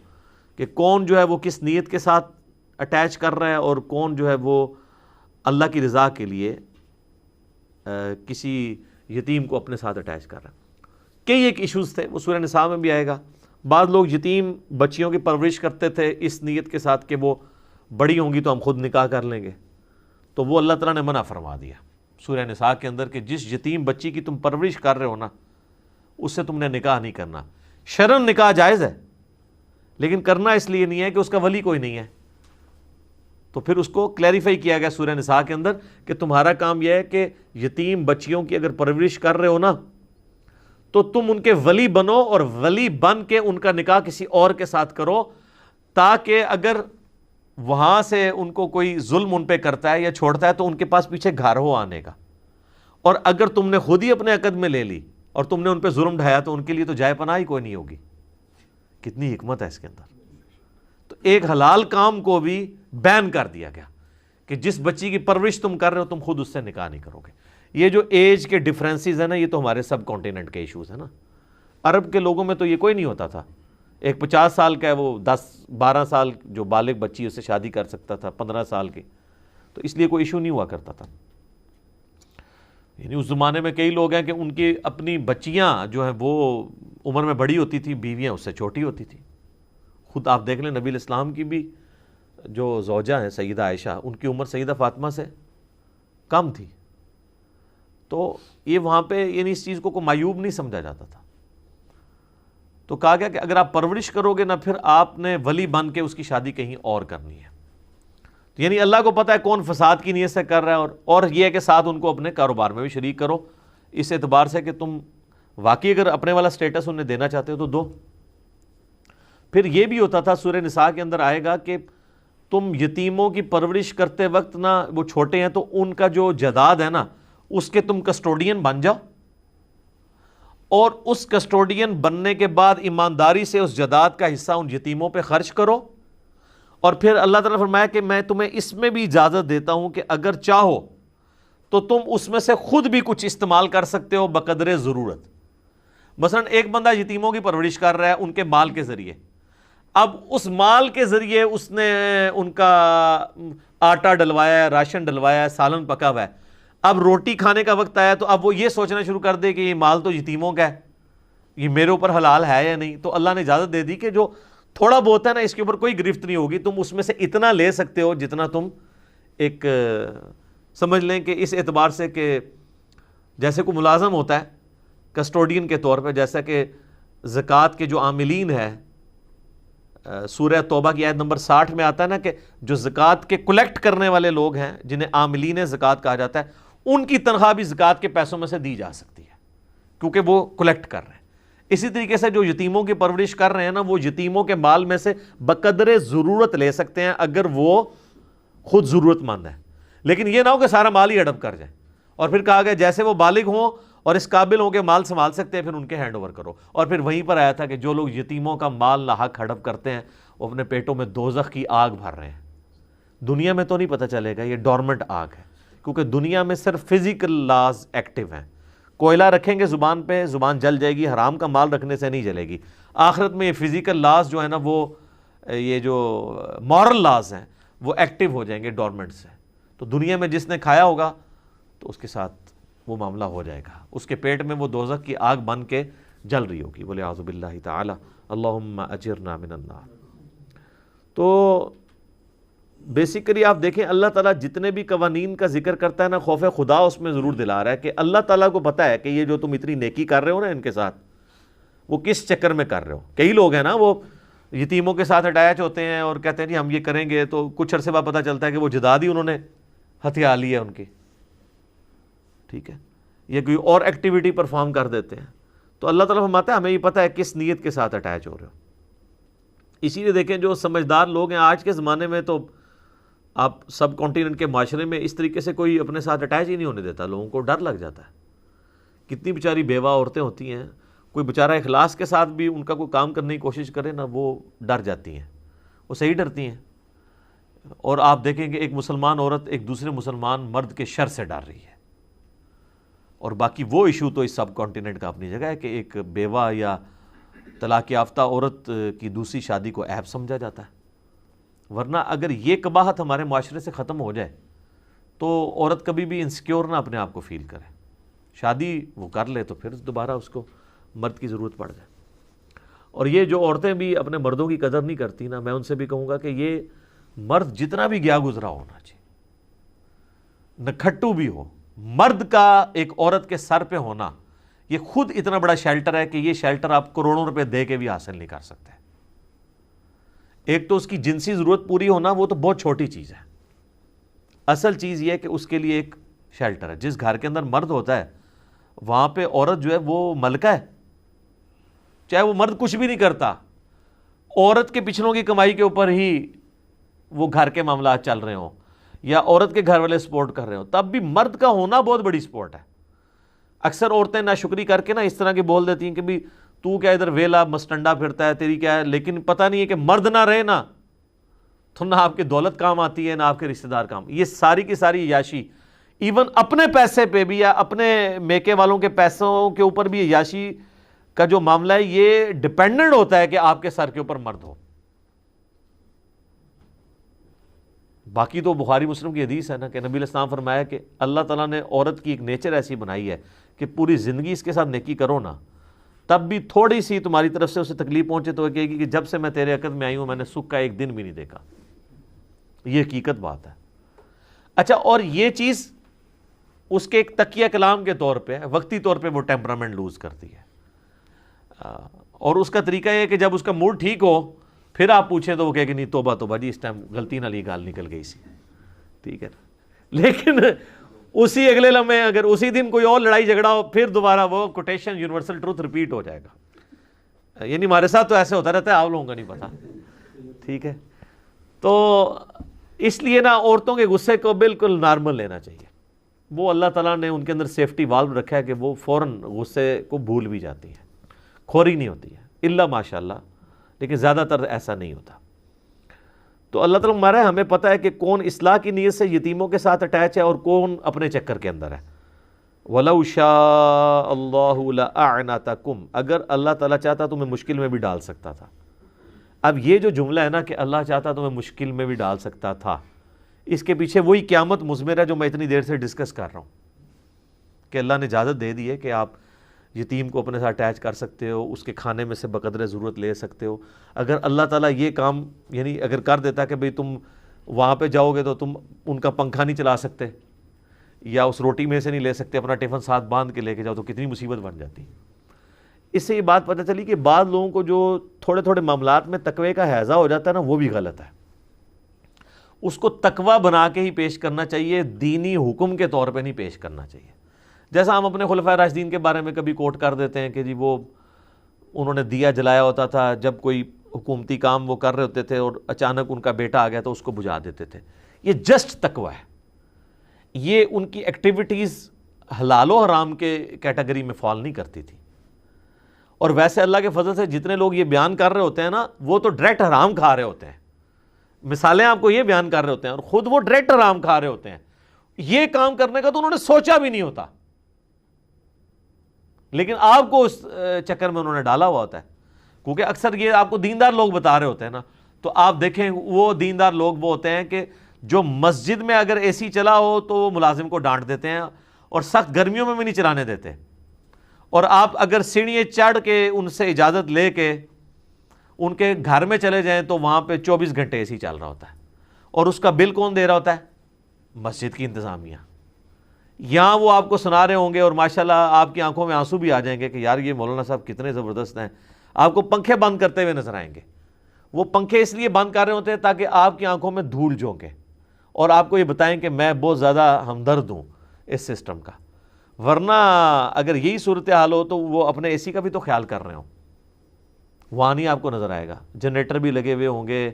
کہ کون جو ہے وہ کس نیت کے ساتھ اٹیچ کر رہا ہے اور کون جو ہے وہ اللہ کی رضا کے لیے کسی یتیم کو اپنے ساتھ اٹیچ کر رہا ہے۔ کئی ایک ایشوز تھے، وہ سورہ نساء میں بھی آئے گا۔ بعض لوگ یتیم بچیوں کی پرورش کرتے تھے اس نیت کے ساتھ کہ وہ بڑی ہوں گی تو ہم خود نکاح کر لیں گے، تو وہ اللہ تعالیٰ نے منع فرما دیا سورہ نساء کے اندر کہ جس یتیم بچی کی تم پرورش کر رہے ہو نا اس سے تم نے نکاح نہیں کرنا۔ شرعاً نکاح جائز ہے لیکن کرنا اس لیے نہیں ہے کہ اس کا ولی کوئی نہیں ہے، تو پھر اس کو کلیریفائی کیا گیا سورہ نساء کے اندر کہ تمہارا کام یہ ہے کہ یتیم بچیوں کی اگر پرورش کر رہے ہو نا تو تم ان کے ولی بنو، اور ولی بن کے ان کا نکاح کسی اور کے ساتھ کرو، تاکہ اگر وہاں سے ان کو کوئی ظلم ان پہ کرتا ہے یا چھوڑتا ہے تو ان کے پاس پیچھے گھر ہو آنے کا، اور اگر تم نے خود ہی اپنے عقد میں لے لی اور تم نے ان پہ ظلم ڈھایا تو ان کے لیے تو جائے پناہ ہی کوئی نہیں ہوگی۔ کتنی حکمت ہے اس کے اندر۔ تو ایک حلال کام کو بھی بین کر دیا گیا کہ جس بچی کی پرورش تم کر رہے ہو تم خود اس سے نکاح نہیں کرو گے۔ یہ جو ایج کے ڈفرینسز ہیں نا، یہ تو ہمارے سب کانٹیننٹ کے ایشوز ہیں نا۔ عرب کے لوگوں میں تو یہ کوئی نہیں ہوتا تھا، ایک 50 سال کا ہے وہ 10-12 سال جو بالغ بچی اس سے شادی کر سکتا تھا، 15 سال کی، تو اس لیے کوئی ایشو نہیں ہوا کرتا تھا۔ یعنی اس زمانے میں کئی لوگ ہیں کہ ان کی اپنی بچیاں جو ہیں وہ عمر میں بڑی ہوتی تھی، بیویاں اس سے چھوٹی ہوتی تھی۔ خود آپ دیکھ لیں نبی الاسلام کی بھی جو زوجہ ہیں سیدہ عائشہ، ان کی عمر سیدہ فاطمہ سے کم تھی، تو یہ وہاں پہ یعنی اس چیز کو کوئی معیوب نہیں سمجھا جاتا تھا۔ تو کہا گیا کہ اگر آپ پرورش کرو گے نا پھر آپ نے ولی بن کے اس کی شادی کہیں اور کرنی ہے۔ تو یعنی اللہ کو پتہ ہے کون فساد کی نیت سے کر رہا ہے، اور یہ ہے کہ ساتھ ان کو اپنے کاروبار میں بھی شریک کرو، اس اعتبار سے کہ تم واقعی اگر اپنے والا سٹیٹس انہیں دینا چاہتے ہو تو دو۔ پھر یہ بھی ہوتا تھا، سورہ نساء کے اندر آئے گا کہ تم یتیموں کی پرورش کرتے وقت نا، وہ چھوٹے ہیں تو ان کا جو جائیداد ہے نا اس کے تم کسٹوڈین بن جاؤ، اور اس کسٹوڈین بننے کے بعد ایمانداری سے اس جائیداد کا حصہ ان یتیموں پہ خرچ کرو. اور پھر اللہ تعالیٰ نے فرمایا کہ میں تمہیں اس میں بھی اجازت دیتا ہوں کہ اگر چاہو تو تم اس میں سے خود بھی کچھ استعمال کر سکتے ہو بقدر ضرورت. مثلا ایک بندہ یتیموں کی پرورش کر رہا ہے ان کے مال کے ذریعے، اب اس مال کے ذریعے اس نے ان کا آٹا ڈلوایا ہے، راشن ڈلوایا ہے، سالن پکا ہوا ہے، اب روٹی کھانے کا وقت آیا تو اب وہ یہ سوچنا شروع کر دے کہ یہ مال تو یتیموں کا ہے، یہ میرے اوپر حلال ہے یا نہیں. تو اللہ نے اجازت دے دی کہ جو تھوڑا بہت ہے نا اس کے اوپر کوئی گرفت نہیں ہوگی، تم اس میں سے اتنا لے سکتے ہو جتنا تم ایک سمجھ لیں کہ اس اعتبار سے کہ جیسے کوئی ملازم ہوتا ہے کسٹوڈین کے طور پہ، جیسا کہ زکوٰۃ کے جو عاملین ہے، سورہ توبہ کی آیت نمبر 60 میں آتا ہے نا کہ جو زکوٰۃ کے کلیکٹ کرنے والے لوگ ہیں جنہیں عاملین زکوٰۃ کہا جاتا ہے، ان کی تنخواہ بھی زکوٰۃ کے پیسوں میں سے دی جا سکتی ہے کیونکہ وہ کلیکٹ کر رہے ہیں. اسی طریقے سے جو یتیموں کی پرورش کر رہے ہیں نا، وہ یتیموں کے مال میں سے بقدر ضرورت لے سکتے ہیں اگر وہ خود ضرورت مند ہے، لیکن یہ نہ ہو کہ سارا مال ہی ہڑپ کر جائے. اور پھر کہا گیا جیسے وہ بالغ ہوں اور اس قابل ہوں کہ مال سنبھال سکتے ہیں پھر ان کے ہینڈ اوور کرو. اور پھر وہیں پر آیا تھا کہ جو لوگ یتیموں کا مال ناحق ہڑپ کرتے ہیں وہ اپنے پیٹوں میں دوزخ کی آگ بھر رہے ہیں. دنیا میں تو نہیں پتہ چلے گا، یہ ڈورمنٹ آگ ہے، کیونکہ دنیا میں صرف فزیکل لاز ایکٹیو ہیں. کوئلہ رکھیں گے زبان پہ، زبان جل جائے گی، حرام کا مال رکھنے سے نہیں جلے گی. آخرت میں یہ فزیکل لاز جو ہے نا، وہ یہ جو مورل لاز ہیں وہ ایکٹیو ہو جائیں گے ڈورمنٹ سے. تو دنیا میں جس نے کھایا ہوگا تو اس کے ساتھ وہ معاملہ ہو جائے گا، اس کے پیٹ میں وہ دوزخ کی آگ بن کے جل رہی ہوگی. بولے اعوذ باللہ تعالی، اللہم اجرنا من النار. تو بیسیکلی آپ دیکھیں اللہ تعالیٰ جتنے بھی قوانین کا ذکر کرتا ہے نا، خوف خدا اس میں ضرور دلا رہا ہے کہ اللہ تعالیٰ کو پتہ ہے کہ یہ جو تم اتنی نیکی کر رہے ہو نا ان کے ساتھ، وہ کس چکر میں کر رہے ہو. کئی لوگ ہیں نا وہ یتیموں کے ساتھ اٹیچ ہوتے ہیں اور کہتے ہیں جی ہم یہ کریں گے، تو کچھ عرصے بعد پتہ چلتا ہے کہ وہ جداد ہی انہوں نے ہتھیار لی ہے ان کی، ٹھیک ہے، یہ کوئی اور ایکٹیویٹی پرفارم کر دیتے ہیں. تو اللہ تعالیٰ فرماتا ہے ہمیں یہ پتہ ہے کس نیت کے ساتھ اٹیچ ہو رہے ہو. اسی لیے دیکھیں جو سمجھدار لوگ ہیں آج کے زمانے میں، تو آپ سب کانٹیننٹ کے معاشرے میں اس طریقے سے کوئی اپنے ساتھ اٹیچ ہی نہیں ہونے دیتا، لوگوں کو ڈر لگ جاتا ہے. کتنی بیچاری بیوہ عورتیں ہوتی ہیں، کوئی بیچارہ اخلاص کے ساتھ بھی ان کا کوئی کام کرنے کی کوشش کرے نا، وہ ڈر جاتی ہیں، وہ صحیح ڈرتی ہیں. اور آپ دیکھیں کہ ایک مسلمان عورت ایک دوسرے مسلمان مرد کے شر سے ڈر رہی ہے. اور باقی وہ ایشو تو اس سب کانٹیننٹ کا اپنی جگہ ہے کہ ایک بیوہ یا طلاق یافتہ عورت کی دوسری شادی کو عیب سمجھا جاتا ہے. ورنہ اگر یہ قباحت ہمارے معاشرے سے ختم ہو جائے تو عورت کبھی بھی انسیکیور نہ اپنے آپ کو فیل کرے. شادی وہ کر لے تو پھر دوبارہ اس کو مرد کی ضرورت پڑ جائے. اور یہ جو عورتیں بھی اپنے مردوں کی قدر نہیں کرتی نا، میں ان سے بھی کہوں گا کہ یہ مرد جتنا بھی گیا گزرا ہونا چاہیے، نکھٹو بھی ہو، مرد کا ایک عورت کے سر پہ ہونا یہ خود اتنا بڑا شیلٹر ہے کہ یہ شیلٹر آپ کروڑوں روپے دے کے بھی حاصل نہیں کر سکتے. ایک تو اس کی جنسی ضرورت پوری ہونا وہ تو بہت چھوٹی چیز ہے، اصل چیز یہ ہے کہ اس کے لیے ایک شیلٹر ہے. جس گھر کے اندر مرد ہوتا ہے وہاں پہ عورت جو ہے وہ ملکہ ہے، چاہے وہ مرد کچھ بھی نہیں کرتا، عورت کے پچھلوں کی کمائی کے اوپر ہی وہ گھر کے معاملات چل رہے ہوں یا عورت کے گھر والے سپورٹ کر رہے ہوں، تب بھی مرد کا ہونا بہت بڑی سپورٹ ہے. اکثر عورتیں ناشکری کر کے نا اس طرح کی بول دیتی ہیں کہ بھی تو کیا ادھر ویلا مسٹنڈا پھرتا ہے، تیری کیا ہے، لیکن پتہ نہیں ہے کہ مرد نہ رہے نا تو نہ آپ کے دولت کام آتی ہے نہ آپ کے رشتہ دار کام. یہ ساری کی ساری عیاشی، ایون اپنے پیسے پہ بھی یا اپنے میکے والوں کے پیسوں کے اوپر بھی عیاشی کا جو معاملہ ہے یہ ڈیپینڈنٹ ہوتا ہے کہ آپ کے سر کے اوپر مرد ہو. باقی تو بخاری مسلم کی حدیث ہے نا کہ نبی علیہ السلام فرمایا کہ اللہ تعالیٰ نے عورت کی ایک نیچر ایسی بنائی ہے کہ پوری زندگی اس کے ساتھ نیکی کرو نا، تب بھی تھوڑی سی تمہاری طرف سے اسے تکلیف پہنچے تو وہ کہے گی کہ جب سے میں تیرے عقد میں آئی ہوں میں نے سکھ کا ایک دن بھی نہیں دیکھا. یہ حقیقت بات ہے. اچھا، اور یہ چیز اس کے ایک تکیہ کلام کے طور پہ وقتی طور پہ وہ ٹیمپرامنٹ لوز کرتی ہے، اور اس کا طریقہ یہ ہے کہ جب اس کا موڈ ٹھیک ہو پھر آپ پوچھیں تو وہ کہے کہ نہیں توبہ توبہ جی اس ٹائم غلطی نہ لی گال نکل گئی سی، ٹھیک ہے. لیکن اسی اگلے لمحے اگر اسی دن کوئی اور لڑائی جھگڑا ہو پھر دوبارہ وہ کوٹیشن یونیورسل ٹروتھ ریپیٹ ہو جائے گا. یعنی ہمارے ساتھ تو ایسے ہوتا رہتا ہے، آپ لوگوں کا نہیں پتا، ٹھیک ہے. تو اس لیے نا عورتوں کے غصے کو بالکل نارمل لینا چاہیے. وہ اللہ تعالیٰ نے ان کے اندر سیفٹی والو رکھا ہے کہ وہ فوراً غصے کو بھول بھی جاتی ہیں، کھوری نہیں ہوتی ہے الا ماشاء اللہ، لیکن زیادہ تر ایسا نہیں ہوتا. تو اللہ تعالیٰ ہمارا ہمیں پتہ ہے کہ کون اصلاح کی نیت سے یتیموں کے ساتھ اٹیچ ہے اور کون اپنے چکر کے اندر ہے. وَلَوْ شَاءَ اللَّهُ لَأَعْنَتَكُمْ، اگر اللہ تعالیٰ چاہتا تمہیں مشکل میں بھی ڈال سکتا تھا. اب یہ جو جملہ ہے نا کہ اللہ چاہتا تمہیں مشکل میں بھی ڈال سکتا تھا، اس کے پیچھے وہی قیامت مضمر ہے جو میں اتنی دیر سے ڈسکس کر رہا ہوں کہ اللہ نے اجازت دے دی ہے کہ آپ یتیم کو اپنے ساتھ اٹیچ کر سکتے ہو، اس کے کھانے میں سے بقدر ضرورت لے سکتے ہو. اگر اللہ تعالیٰ یہ کام یعنی اگر کر دیتا کہ بھئی تم وہاں پہ جاؤ گے تو تم ان کا پنکھا نہیں چلا سکتے یا اس روٹی میں سے نہیں لے سکتے، اپنا ٹفن ساتھ باندھ کے لے کے جاؤ، تو کتنی مصیبت بن جاتی. اس سے یہ بات پتہ چلی کہ بعض لوگوں کو جو تھوڑے تھوڑے معاملات میں تقوی کا ہیضہ ہو جاتا ہے نا، وہ بھی غلط ہے. اس کو تقوی بنا کے ہی پیش کرنا چاہیے، دینی حکم کے طور پہ نہیں پیش کرنا چاہیے. جیسا ہم اپنے خلفائے راشدین کے بارے میں کبھی کوٹ کر دیتے ہیں کہ جی وہ انہوں نے دیا جلایا ہوتا تھا جب کوئی حکومتی کام وہ کر رہے ہوتے تھے اور اچانک ان کا بیٹا آ گیا تو اس کو بجھا دیتے تھے. یہ جسٹ تقوی ہے، یہ ان کی ایکٹیویٹیز حلال و حرام کے کیٹیگری میں فال نہیں کرتی تھی. اور ویسے اللہ کے فضل سے جتنے لوگ یہ بیان کر رہے ہوتے ہیں نا، وہ تو ڈائریکٹ حرام کھا رہے ہوتے ہیں. مثالیں آپ کو یہ بیان کر رہے ہوتے ہیں اور خود وہ ڈائریکٹ حرام کھا رہے ہوتے ہیں. یہ کام کرنے کا تو انہوں نے سوچا بھی نہیں ہوتا، لیکن آپ کو اس چکر میں انہوں نے ڈالا ہوا ہوتا ہے. کیونکہ اکثر یہ آپ کو دیندار لوگ بتا رہے ہوتے ہیں نا، تو آپ دیکھیں وہ دیندار لوگ وہ ہوتے ہیں کہ جو مسجد میں اگر اے سی چلا ہو تو وہ ملازم کو ڈانٹ دیتے ہیں اور سخت گرمیوں میں بھی نہیں چلانے دیتے. اور آپ اگر سیڑھیاں چڑھ کے ان سے اجازت لے کے ان کے گھر میں چلے جائیں تو وہاں پہ 24 گھنٹے اے سی چل رہا ہوتا ہے. اور اس کا بل کون دے رہا ہوتا ہے؟ مسجد کی انتظامیہ. یہاں وہ آپ کو سنا رہے ہوں گے اور ماشاءاللہ آپ کی آنکھوں میں آنسو بھی آ جائیں گے کہ یار یہ مولانا صاحب کتنے زبردست ہیں. آپ کو پنکھے بند کرتے ہوئے نظر آئیں گے. وہ پنکھے اس لیے بند کر رہے ہوتے ہیں تاکہ آپ کی آنکھوں میں دھول جھونکے اور آپ کو یہ بتائیں کہ میں بہت زیادہ ہمدرد ہوں اس سسٹم کا. ورنہ اگر یہی صورتحال ہو تو وہ اپنے اے سی کا بھی تو خیال کر رہے ہوں. وہاں نہیں آپ کو نظر آئے گا. جنریٹر بھی لگے ہوئے ہوں گے،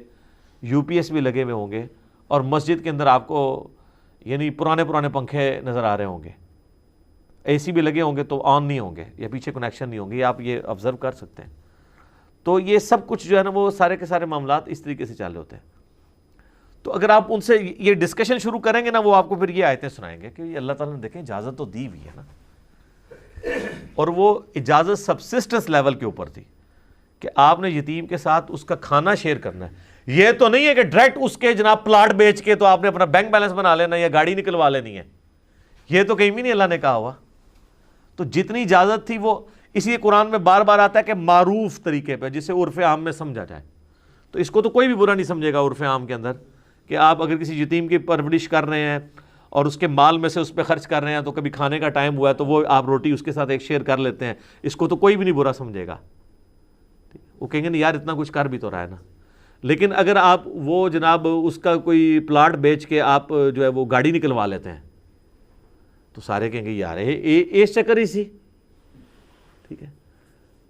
یو پی ایس بھی لگے ہوئے ہوں گے، اور مسجد کے اندر آپ کو یعنی پرانے پنکھے نظر آ رہے ہوں گے. اے سی بھی لگے ہوں گے تو آن نہیں ہوں گے یا پیچھے کنیکشن نہیں ہوں گے. یہ آپ یہ آبزرو کر سکتے ہیں. تو یہ سب کچھ جو ہے نا وہ سارے کے سارے معاملات اس طریقے سے چل رہے ہوتے ہیں. تو اگر آپ ان سے یہ ڈسکشن شروع کریں گے نا، وہ آپ کو پھر یہ آیتیں سنائیں گے کہ یہ اللہ تعالیٰ نے دیکھیں اجازت تو دی ہوئی ہے نا. اور وہ اجازت سبسسٹنس لیول کے اوپر تھی کہ آپ نے یتیم کے ساتھ اس کا کھانا شیئر کرنا ہے. یہ تو نہیں ہے کہ ڈائریکٹ اس کے جناب پلاٹ بیچ کے تو آپ نے اپنا بینک بیلنس بنا لینا یا گاڑی نکلوا لینی ہے. یہ تو کہیں بھی نہیں اللہ نے کہا ہوا. تو جتنی اجازت تھی وہ اسی لیے قرآن میں بار بار آتا ہے کہ معروف طریقے پہ، جسے عرف عام میں سمجھا جائے. تو اس کو تو کوئی بھی برا نہیں سمجھے گا عرف عام کے اندر کہ آپ اگر کسی یتیم کی پرورش کر رہے ہیں اور اس کے مال میں سے اس پہ خرچ کر رہے ہیں، تو کبھی کھانے کا ٹائم ہوا ہے تو وہ آپ روٹی اس کے ساتھ ایک شیئر کر لیتے ہیں. اس کو تو کوئی بھی نہیں برا سمجھے گا. وہ کہیں گے نہیں یار اتنا کچھ کر بھی تو رہا ہے نا. لیکن اگر آپ وہ جناب اس کا کوئی پلاٹ بیچ کے آپ جو ہے وہ گاڑی نکلوا لیتے ہیں تو سارے کہیں گے یار اس چکر ہی سی. ٹھیک ہے.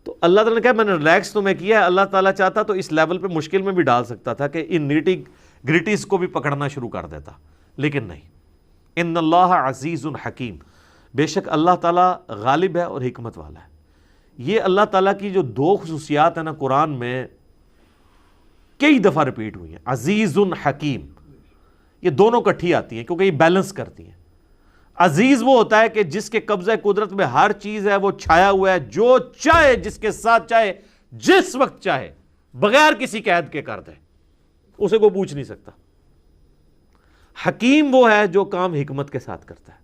تو اللہ تعالیٰ نے کہا میں نے ریلیکس تمہیں کیا ہے. اللہ تعالیٰ چاہتا تو اس لیول پہ مشکل میں بھی ڈال سکتا تھا کہ ان نیٹی گریٹیز کو بھی پکڑنا شروع کر دیتا، لیکن نہیں. ان اللہ عزیز حکیم، بے شک اللہ تعالیٰ غالب ہے اور حکمت والا ہے. یہ اللہ تعالیٰ کی جو دو خصوصیات ہیں نا قرآن میں کئی دفعہ ریپیٹ ہوئی ہیں، عزیز حکیم. یہ دونوں کٹھی آتی ہیں کیونکہ یہ بیلنس کرتی ہیں. عزیز وہ ہوتا ہے کہ جس کے قبضہ قدرت میں ہر چیز ہے، وہ چھایا ہوا ہے، جو چاہے جس کے ساتھ چاہے جس وقت چاہے بغیر کسی قید کے کر دے، اسے کوئی پوچھ نہیں سکتا. حکیم وہ ہے جو کام حکمت کے ساتھ کرتا ہے.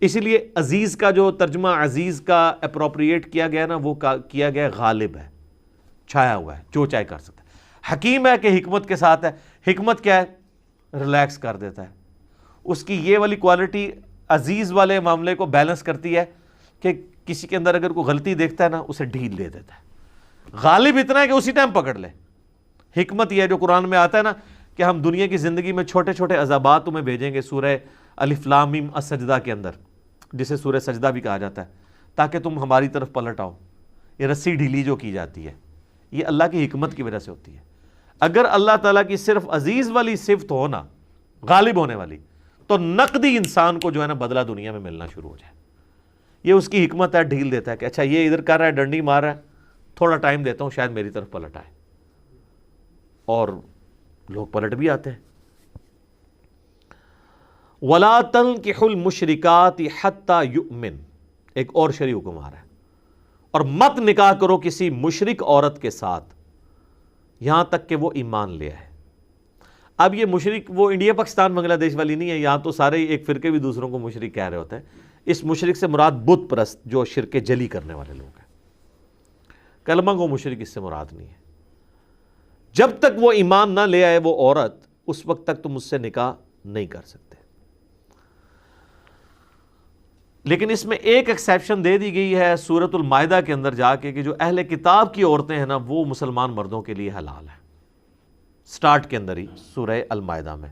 اسی لیے عزیز کا جو ترجمہ عزیز کا اپروپریٹ کیا گیا نا، وہ کیا گیا غالب ہے، چھایا ہوا ہے، جو چاہے کر سکتا ہے. حکیم ہے کہ حکمت کے ساتھ ہے. حکمت کیا ہے؟ ریلیکس کر دیتا ہے. اس کی یہ والی کوالٹی عزیز والے معاملے کو بیلنس کرتی ہے کہ کسی کے اندر اگر کوئی غلطی دیکھتا ہے نا اسے ڈھیل دے دیتا ہے. غالب اتنا ہے کہ اسی ٹائم پکڑ لے. حکمت یہ ہے جو قرآن میں آتا ہے نا کہ ہم دنیا کی زندگی میں چھوٹے چھوٹے عذابات تمہیں بھیجیں گے سورہ الف لام میم السجدہ کے اندر، جسے سورہ سجدہ بھی کہا جاتا ہے، تاکہ تم ہماری طرف پلٹ آؤ. یہ رسی ڈھیلی جو کی جاتی ہے، یہ اللہ کی حکمت کی وجہ سے ہوتی ہے۔ اگر اللہ تعالیٰ کی صرف عزیز والی صفت ہو نا، غالب ہونے والی، تو نقدی انسان کو جو ہے نا بدلہ دنیا میں ملنا شروع ہو جائے۔ یہ اس کی حکمت ہے، ڈھیل دیتا ہے کہ اچھا یہ ادھر کر رہا ہے، ڈنڈی مار رہا ہے، تھوڑا ٹائم دیتا ہوں شاید میری طرف پلٹ آئے، اور لوگ پلٹ بھی آتے ہیں۔ وَلَا تَنْكِحُوا الْمُشْرِكَاتِ حَتَّى يُؤْمِنْ، ایک اور شرعی حکم آ رہا ہے، اور مت نکاح کرو کسی مشرک عورت کے ساتھ یہاں تک کہ وہ ایمان لے آئے۔ اب یہ مشرک وہ انڈیا پاکستان بنگلہ دیش والی نہیں ہے، یہاں تو سارے ایک فرقے بھی دوسروں کو مشرک کہہ رہے ہوتے ہیں۔ اس مشرک سے مراد بت پرست جو شرک جلی کرنے والے لوگ ہیں، کلمہ گو مشرک اس سے مراد نہیں ہے۔ جب تک وہ ایمان نہ لے آئے وہ عورت، اس وقت تک تم اس سے نکاح نہیں کر سکتے۔ لیکن اس میں ایک ایکسیپشن دے دی گئی ہے سورۃ المائدہ کے اندر جا کے کہ جو اہل کتاب کی عورتیں ہیں نا وہ مسلمان مردوں کے لیے حلال ہیں، سٹارٹ کے اندر ہی سورہ المائدہ میں،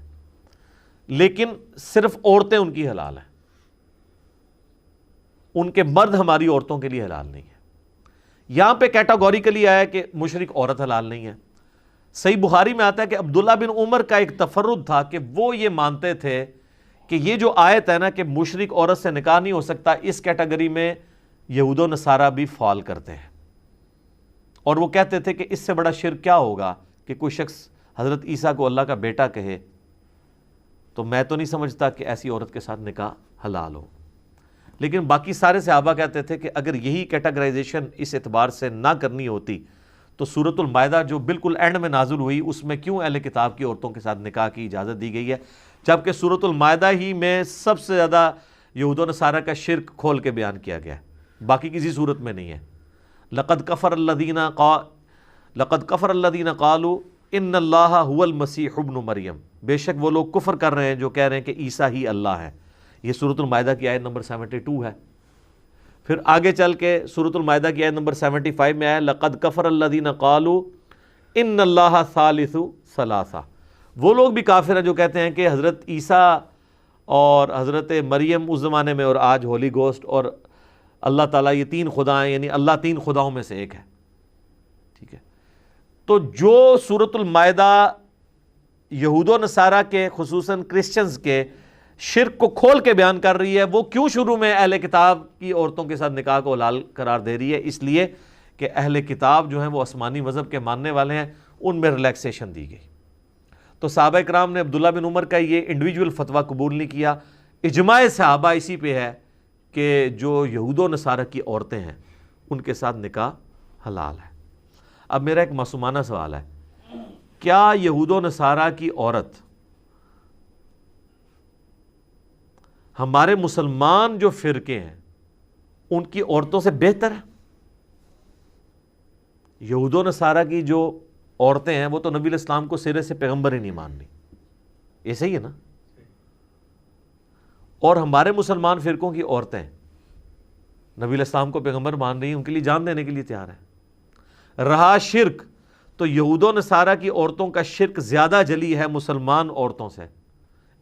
لیکن صرف عورتیں ان کی حلال ہیں، ان کے مرد ہماری عورتوں کے لیے حلال نہیں ہے۔ یہاں پہ کیٹاگوریکلی آیا کہ مشرک عورت حلال نہیں ہے۔ صحیح بخاری میں آتا ہے کہ عبداللہ بن عمر کا ایک تفرد تھا کہ وہ یہ مانتے تھے کہ یہ جو آیت ہے نا کہ مشرک عورت سے نکاح نہیں ہو سکتا، اس کیٹیگری میں یہود و نصارہ بھی فال کرتے ہیں، اور وہ کہتے تھے کہ اس سے بڑا شرک کیا ہوگا کہ کوئی شخص حضرت عیسیٰ کو اللہ کا بیٹا کہے، تو میں تو نہیں سمجھتا کہ ایسی عورت کے ساتھ نکاح حلال ہو۔ لیکن باقی سارے صحابہ کہتے تھے کہ اگر یہی کیٹیگرائزیشن اس اعتبار سے نہ کرنی ہوتی تو سورۃ المائدہ جو بالکل اینڈ میں نازل ہوئی اس میں کیوں اہل کتاب کی عورتوں کے ساتھ نکاح کی اجازت دی گئی ہے، جبکہ سورۃ المائدہ ہی میں سب سے زیادہ یہود و نصارہ کا شرک کھول کے بیان کیا گیا ہے، باقی کسی صورت میں نہیں ہے۔ لقد کفر الذین قالوا ان اللہ هو المسیح ابن مریم، بے شک وہ لوگ کفر کر رہے ہیں جو کہہ رہے ہیں کہ عیسیٰ ہی اللہ ہے۔ یہ سورۃ المائدہ کی آیت نمبر 72 ہے۔ پھر آگے چل کے سورۃ المائدہ کی آیت نمبر 75 میں آیا لقد کفر الذین قالوا ان اللہ ثالث ثلاثہ، وہ لوگ بھی کافر ہیں جو کہتے ہیں کہ حضرت عیسیٰ اور حضرت مریم اس زمانے میں اور آج ہولی گوسٹ اور اللہ تعالیٰ یہ تین خدا ہیں، یعنی اللہ تین خداؤں میں سے ایک ہے۔ ٹھیک ہے، تو جو سورۃ المائدہ یہود و نصارہ کے خصوصاً کرسچنز کے شرک کو کھول کے بیان کر رہی ہے، وہ کیوں شروع میں اہل کتاب کی عورتوں کے ساتھ نکاح کو حلال قرار دے رہی ہے؟ اس لیے کہ اہل کتاب جو ہیں وہ آسمانی مذہب کے ماننے والے ہیں، ان میں ریلیکسیشن دی گئی۔ تو صحابہ کرام نے عبداللہ بن عمر کا یہ انڈیویجول فتویٰ قبول نہیں کیا۔ اجماع صحابہ اسی پہ ہے کہ جو یہود و نصارہ کی عورتیں ہیں ان کے ساتھ نکاح حلال ہے۔ اب میرا ایک معصومانہ سوال ہے، کیا یہود و نصارہ کی عورت ہمارے مسلمان جو فرقے ہیں ان کی عورتوں سے بہتر ہے؟ یہود و نصارہ کی جو عورتیں ہیں وہ تو نبی علیہ السلام کو سرے سے پیغمبر ہی نہیں مان رہی، یہ صحیح ہے نا؟ اور ہمارے مسلمان فرقوں کی عورتیں نبی علیہ السلام کو پیغمبر مان رہی ہیں، ان کے لیے جان دینے کے لیے تیار ہیں۔ رہا شرک، تو یہود و نصارہ کی عورتوں کا شرک زیادہ جلی ہے مسلمان عورتوں سے،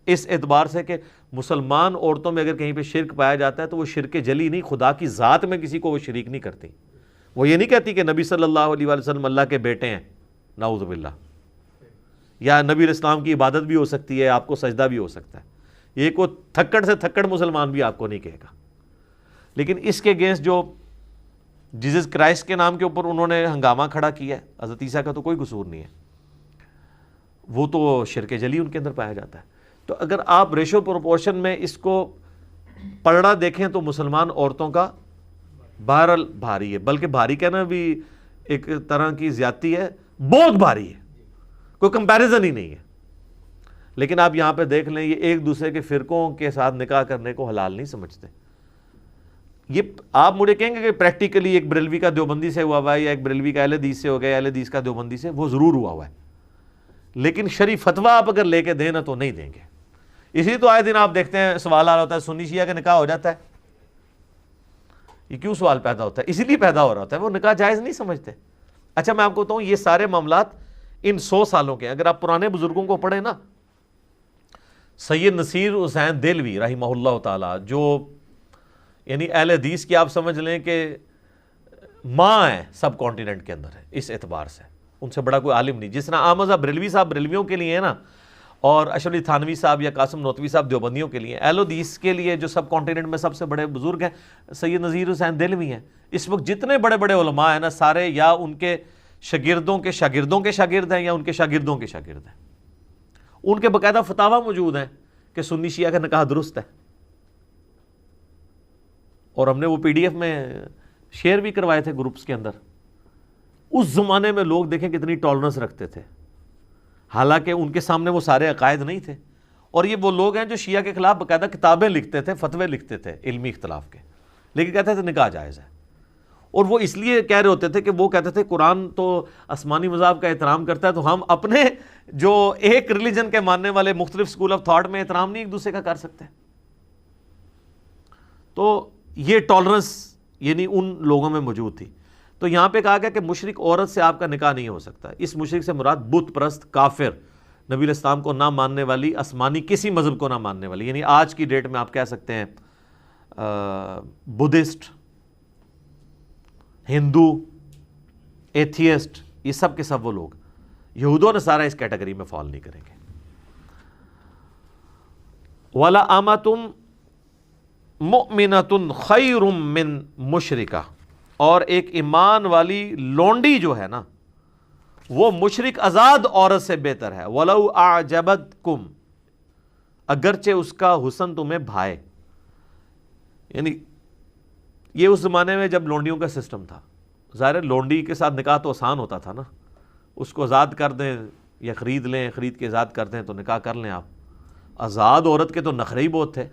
اس اعتبار سے کہ مسلمان عورتوں میں اگر کہیں پہ شرک پایا جاتا ہے تو وہ شرک جلی نہیں، خدا کی ذات میں کسی کو وہ شریک نہیں کرتی۔ وہ یہ نہیں کہتی کہ نبی صلی اللہ علیہ وسلم اللہ کے بیٹے ہیں، نعوذ باللہ، یا نبی علیہ السلام کی عبادت بھی ہو سکتی ہے، آپ کو سجدہ بھی ہو سکتا ہے، یہ کوئی تھکڑ سے تھکڑ مسلمان بھی آپ کو نہیں کہے گا۔ لیکن اس کے اگینسٹ جو جیزس کرائسٹ کے نام کے اوپر انہوں نے ہنگامہ کھڑا کیا ہے، حضرت عیسیٰ کا تو کوئی قصور نہیں ہے، وہ تو شرک جلی ان کے اندر پایا جاتا ہے۔ تو اگر آپ ریشو پروپورشن میں اس کو پلڑا دیکھیں تو مسلمان عورتوں کا بہرحال بھاری ہے، بلکہ بھاری کہنا بھی ایک طرح کی زیادتی ہے، بہت بھاری ہے، کوئی کمپیریزن ہی نہیں ہے۔ لیکن آپ یہاں پہ دیکھ لیں یہ ایک دوسرے کے فرقوں کے ساتھ نکاح کرنے کو حلال نہیں سمجھتے۔ یہ آپ مجھے کہیں گے کہ پریکٹیکلی ایک بریلوی کا دیوبندی سے ہوا ہے یا ایک بریلوی کا اہل حدیث سے ہو گیا، اہل حدیث کا دیوبندی سے، وہ ضرور ہوا ہے، لیکن شرعی فتویٰ آپ اگر لے کے دیں نا تو نہیں دیں گے۔ اسی تو آئے دن آپ دیکھتے ہیں سوال آ رہا ہوتا ہے سنی شیعہ کا نکاح ہو جاتا ہے، یہ کیوں سوال پیدا ہوتا ہے؟ اسی لیے پیدا ہو رہا ہوتا ہے، وہ نکاح جائز نہیں سمجھتے۔ اچھا میں آپ کو بتاؤں یہ سارے معاملات ان 100 سالوں کے، اگر آپ پرانے بزرگوں کو پڑھیں نا، سید نصیر حسین دہلوی رحمہ اللہ تعالی، جو یعنی اہل حدیث کی آپ سمجھ لیں کہ ماں ہیں سب کانٹیننٹ کے اندر ہے اس اعتبار سے، ان سے بڑا کوئی عالم نہیں. جس طرح احمد بریلوی صاحب بریلویوں کے لیے ہے نا، اور اشرف علی تھانوی صاحب یا قاسم نوتوی صاحب دیوبندیوں کے لیے، اہل حدیث کے لیے جو سب کانٹیننٹ میں سب سے بڑے بزرگ ہیں سید نذیر حسین دہلوی ہیں. اس وقت جتنے بڑے بڑے علماء ہیں نا، سارے یا ان کے شاگردوں کے شاگردوں کے شاگرد ہیں یا ان کے شاگردوں کے شاگرد ہیں. ان کے باقاعدہ فتاویٰ موجود ہیں کہ سنی شیعہ کا نکاح درست ہے، اور ہم نے وہ پی ڈی ایف میں شیئر بھی کروائے تھے گروپس کے اندر. اس زمانے میں لوگ دیکھیں کتنی ٹالرنس رکھتے تھے، حالانکہ ان کے سامنے وہ سارے عقائد نہیں تھے. اور یہ وہ لوگ ہیں جو شیعہ کے خلاف باقاعدہ کتابیں لکھتے تھے، فتوے لکھتے تھے علمی اختلاف کے، لیکن کہتے تھے نکاح جائز ہے. اور وہ اس لیے کہہ رہے ہوتے تھے کہ وہ کہتے تھے قرآن تو آسمانی مذاہب کا احترام کرتا ہے، تو ہم اپنے جو ایک ریلیجن کے ماننے والے مختلف اسکول آف تھاٹ میں احترام نہیں ایک دوسرے کا کر سکتے. تو یہ ٹالرنس یعنی ان لوگوں میں موجود تھی. تو یہاں پہ کہا گیا کہ مشرک عورت سے آپ کا نکاح نہیں ہو سکتا. اس مشرک سے مراد بت پرست، کافر، نبی علیہ السلام کو نہ ماننے والی، آسمانی کسی مذہب کو نہ ماننے والی، یعنی آج کی ڈیٹ میں آپ کہہ سکتے ہیں بدھسٹ، ہندو، ایتھیسٹ، یہ سب کے سب وہ لوگ. یہود و نصارہ اس کیٹیگری میں فال نہیں کریں گے. وَلَا أَمَةٌ مُؤْمِنَةٌ خَيْرٌ مِّن مُشْرِكَةٍ، اور ایک ایمان والی لونڈی جو ہے نا وہ مشرک آزاد عورت سے بہتر ہے. وَلَوْ أَعْجَبَتْكُمْ، اگرچہ اس کا حسن تمہیں بھائے. یعنی یہ اس زمانے میں جب لونڈیوں کا سسٹم تھا، ظاہر لونڈی کے ساتھ نکاح تو آسان ہوتا تھا نا، اس کو آزاد کر دیں یا خرید لیں، خرید کے آزاد کر دیں تو نکاح کر لیں آپ. آزاد عورت کے تو نخرے ہی بہت تھے.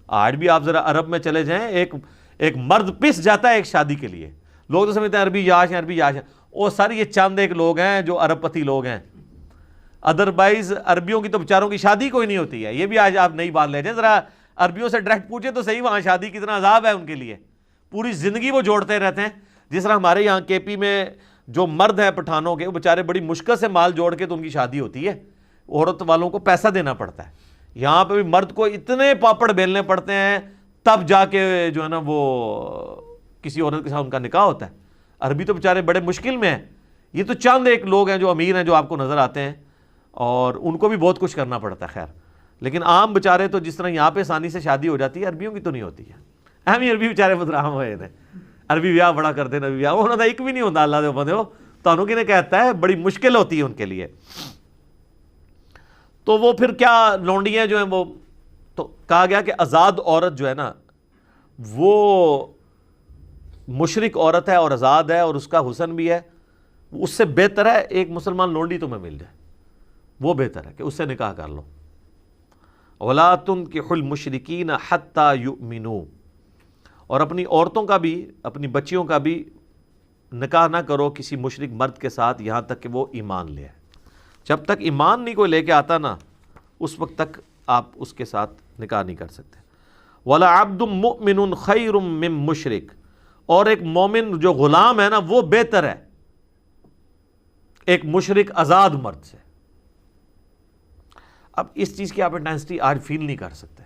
آج بھی آپ ذرا عرب میں چلے جائیں، ایک مرد پس جاتا ہے ایک شادی کے لیے. لوگ تو سمجھتے ہیں عربی یاش ہیں، عربی یاش ہیں. وہ سارے یہ چند ایک لوگ ہیں جو عرب پتی لوگ ہیں، ادروائز عربیوں کی تو بیچاروں کی شادی کوئی نہیں ہوتی ہے. یہ بھی آج آپ نئی بات لے جائیں، ذرا عربیوں سے ڈائریکٹ پوچھیں تو صحیح وہاں شادی کتنا عذاب ہے ان کے لیے. پوری زندگی وہ جوڑتے رہتے ہیں. جس طرح ہمارے یہاں کے پی میں جو مرد ہیں پٹھانوں کے، وہ بیچارے بڑی مشکل سے مال جوڑ کے تو ان کی شادی ہوتی ہے، عورت والوں کو پیسہ دینا پڑتا ہے. یہاں پہ بھی مرد کو اتنے پاپڑ بیلنے پڑتے ہیں تب جا کے جو ہے نا وہ کسی عورت کے ساتھ ان کا نکاح ہوتا ہے. عربی تو بیچارے بڑے مشکل میں ہیں. یہ تو چند ایک لوگ ہیں جو امیر ہیں جو آپ کو نظر آتے ہیں، اور ان کو بھی بہت کچھ کرنا پڑتا ہے. خیر، لیکن عام بیچارے تو جس طرح یہاں پہ آسانی سے شادی ہو جاتی ہے، عربیوں کی تو نہیں ہوتی ہے. اہم ہی عربی بیچارے بدرام ہوئے تھے، عربی بیاہ بڑا کرتے ہیں. نبی بیاہ انہوں نے ایک بھی نہیں ہوتا. اللہ دے بندے ہو تو کہنے کہتا ہے بڑی مشکل ہوتی ہے ان کے لیے. تو وہ پھر کیا لونڈیاں جو ہیں وہ، تو کہا گیا کہ آزاد عورت جو ہے نا وہ مشرک عورت ہے اور آزاد ہے اور اس کا حسن بھی ہے، اس سے بہتر ہے ایک مسلمان لونڈی تمہیں مل جائے، وہ بہتر ہے کہ اس سے نکاح کر لو. وَلَا تُنْكِحُوا الْمُشْرِكِينَ حَتَّى يُؤْمِنُوا، اور اپنی عورتوں کا بھی، اپنی بچیوں کا بھی نکاح نہ کرو کسی مشرک مرد کے ساتھ یہاں تک کہ وہ ایمان لے آئے. جب تک ایمان نہیں کوئی لے کے آتا نا، اس وقت تک آپ اس کے ساتھ نکاح نہیں کر سکتے. وَلَا عَبْدٌ مُؤْمِنٌ خَيْرٌ مِّن مُشْرِك، اور ایک مومن جو غلام ہے نا وہ بہتر ہے ایک مشرک آزاد مرد سے. اب اس چیز کی آپ انٹینسٹی آج فیل نہیں کر سکتے،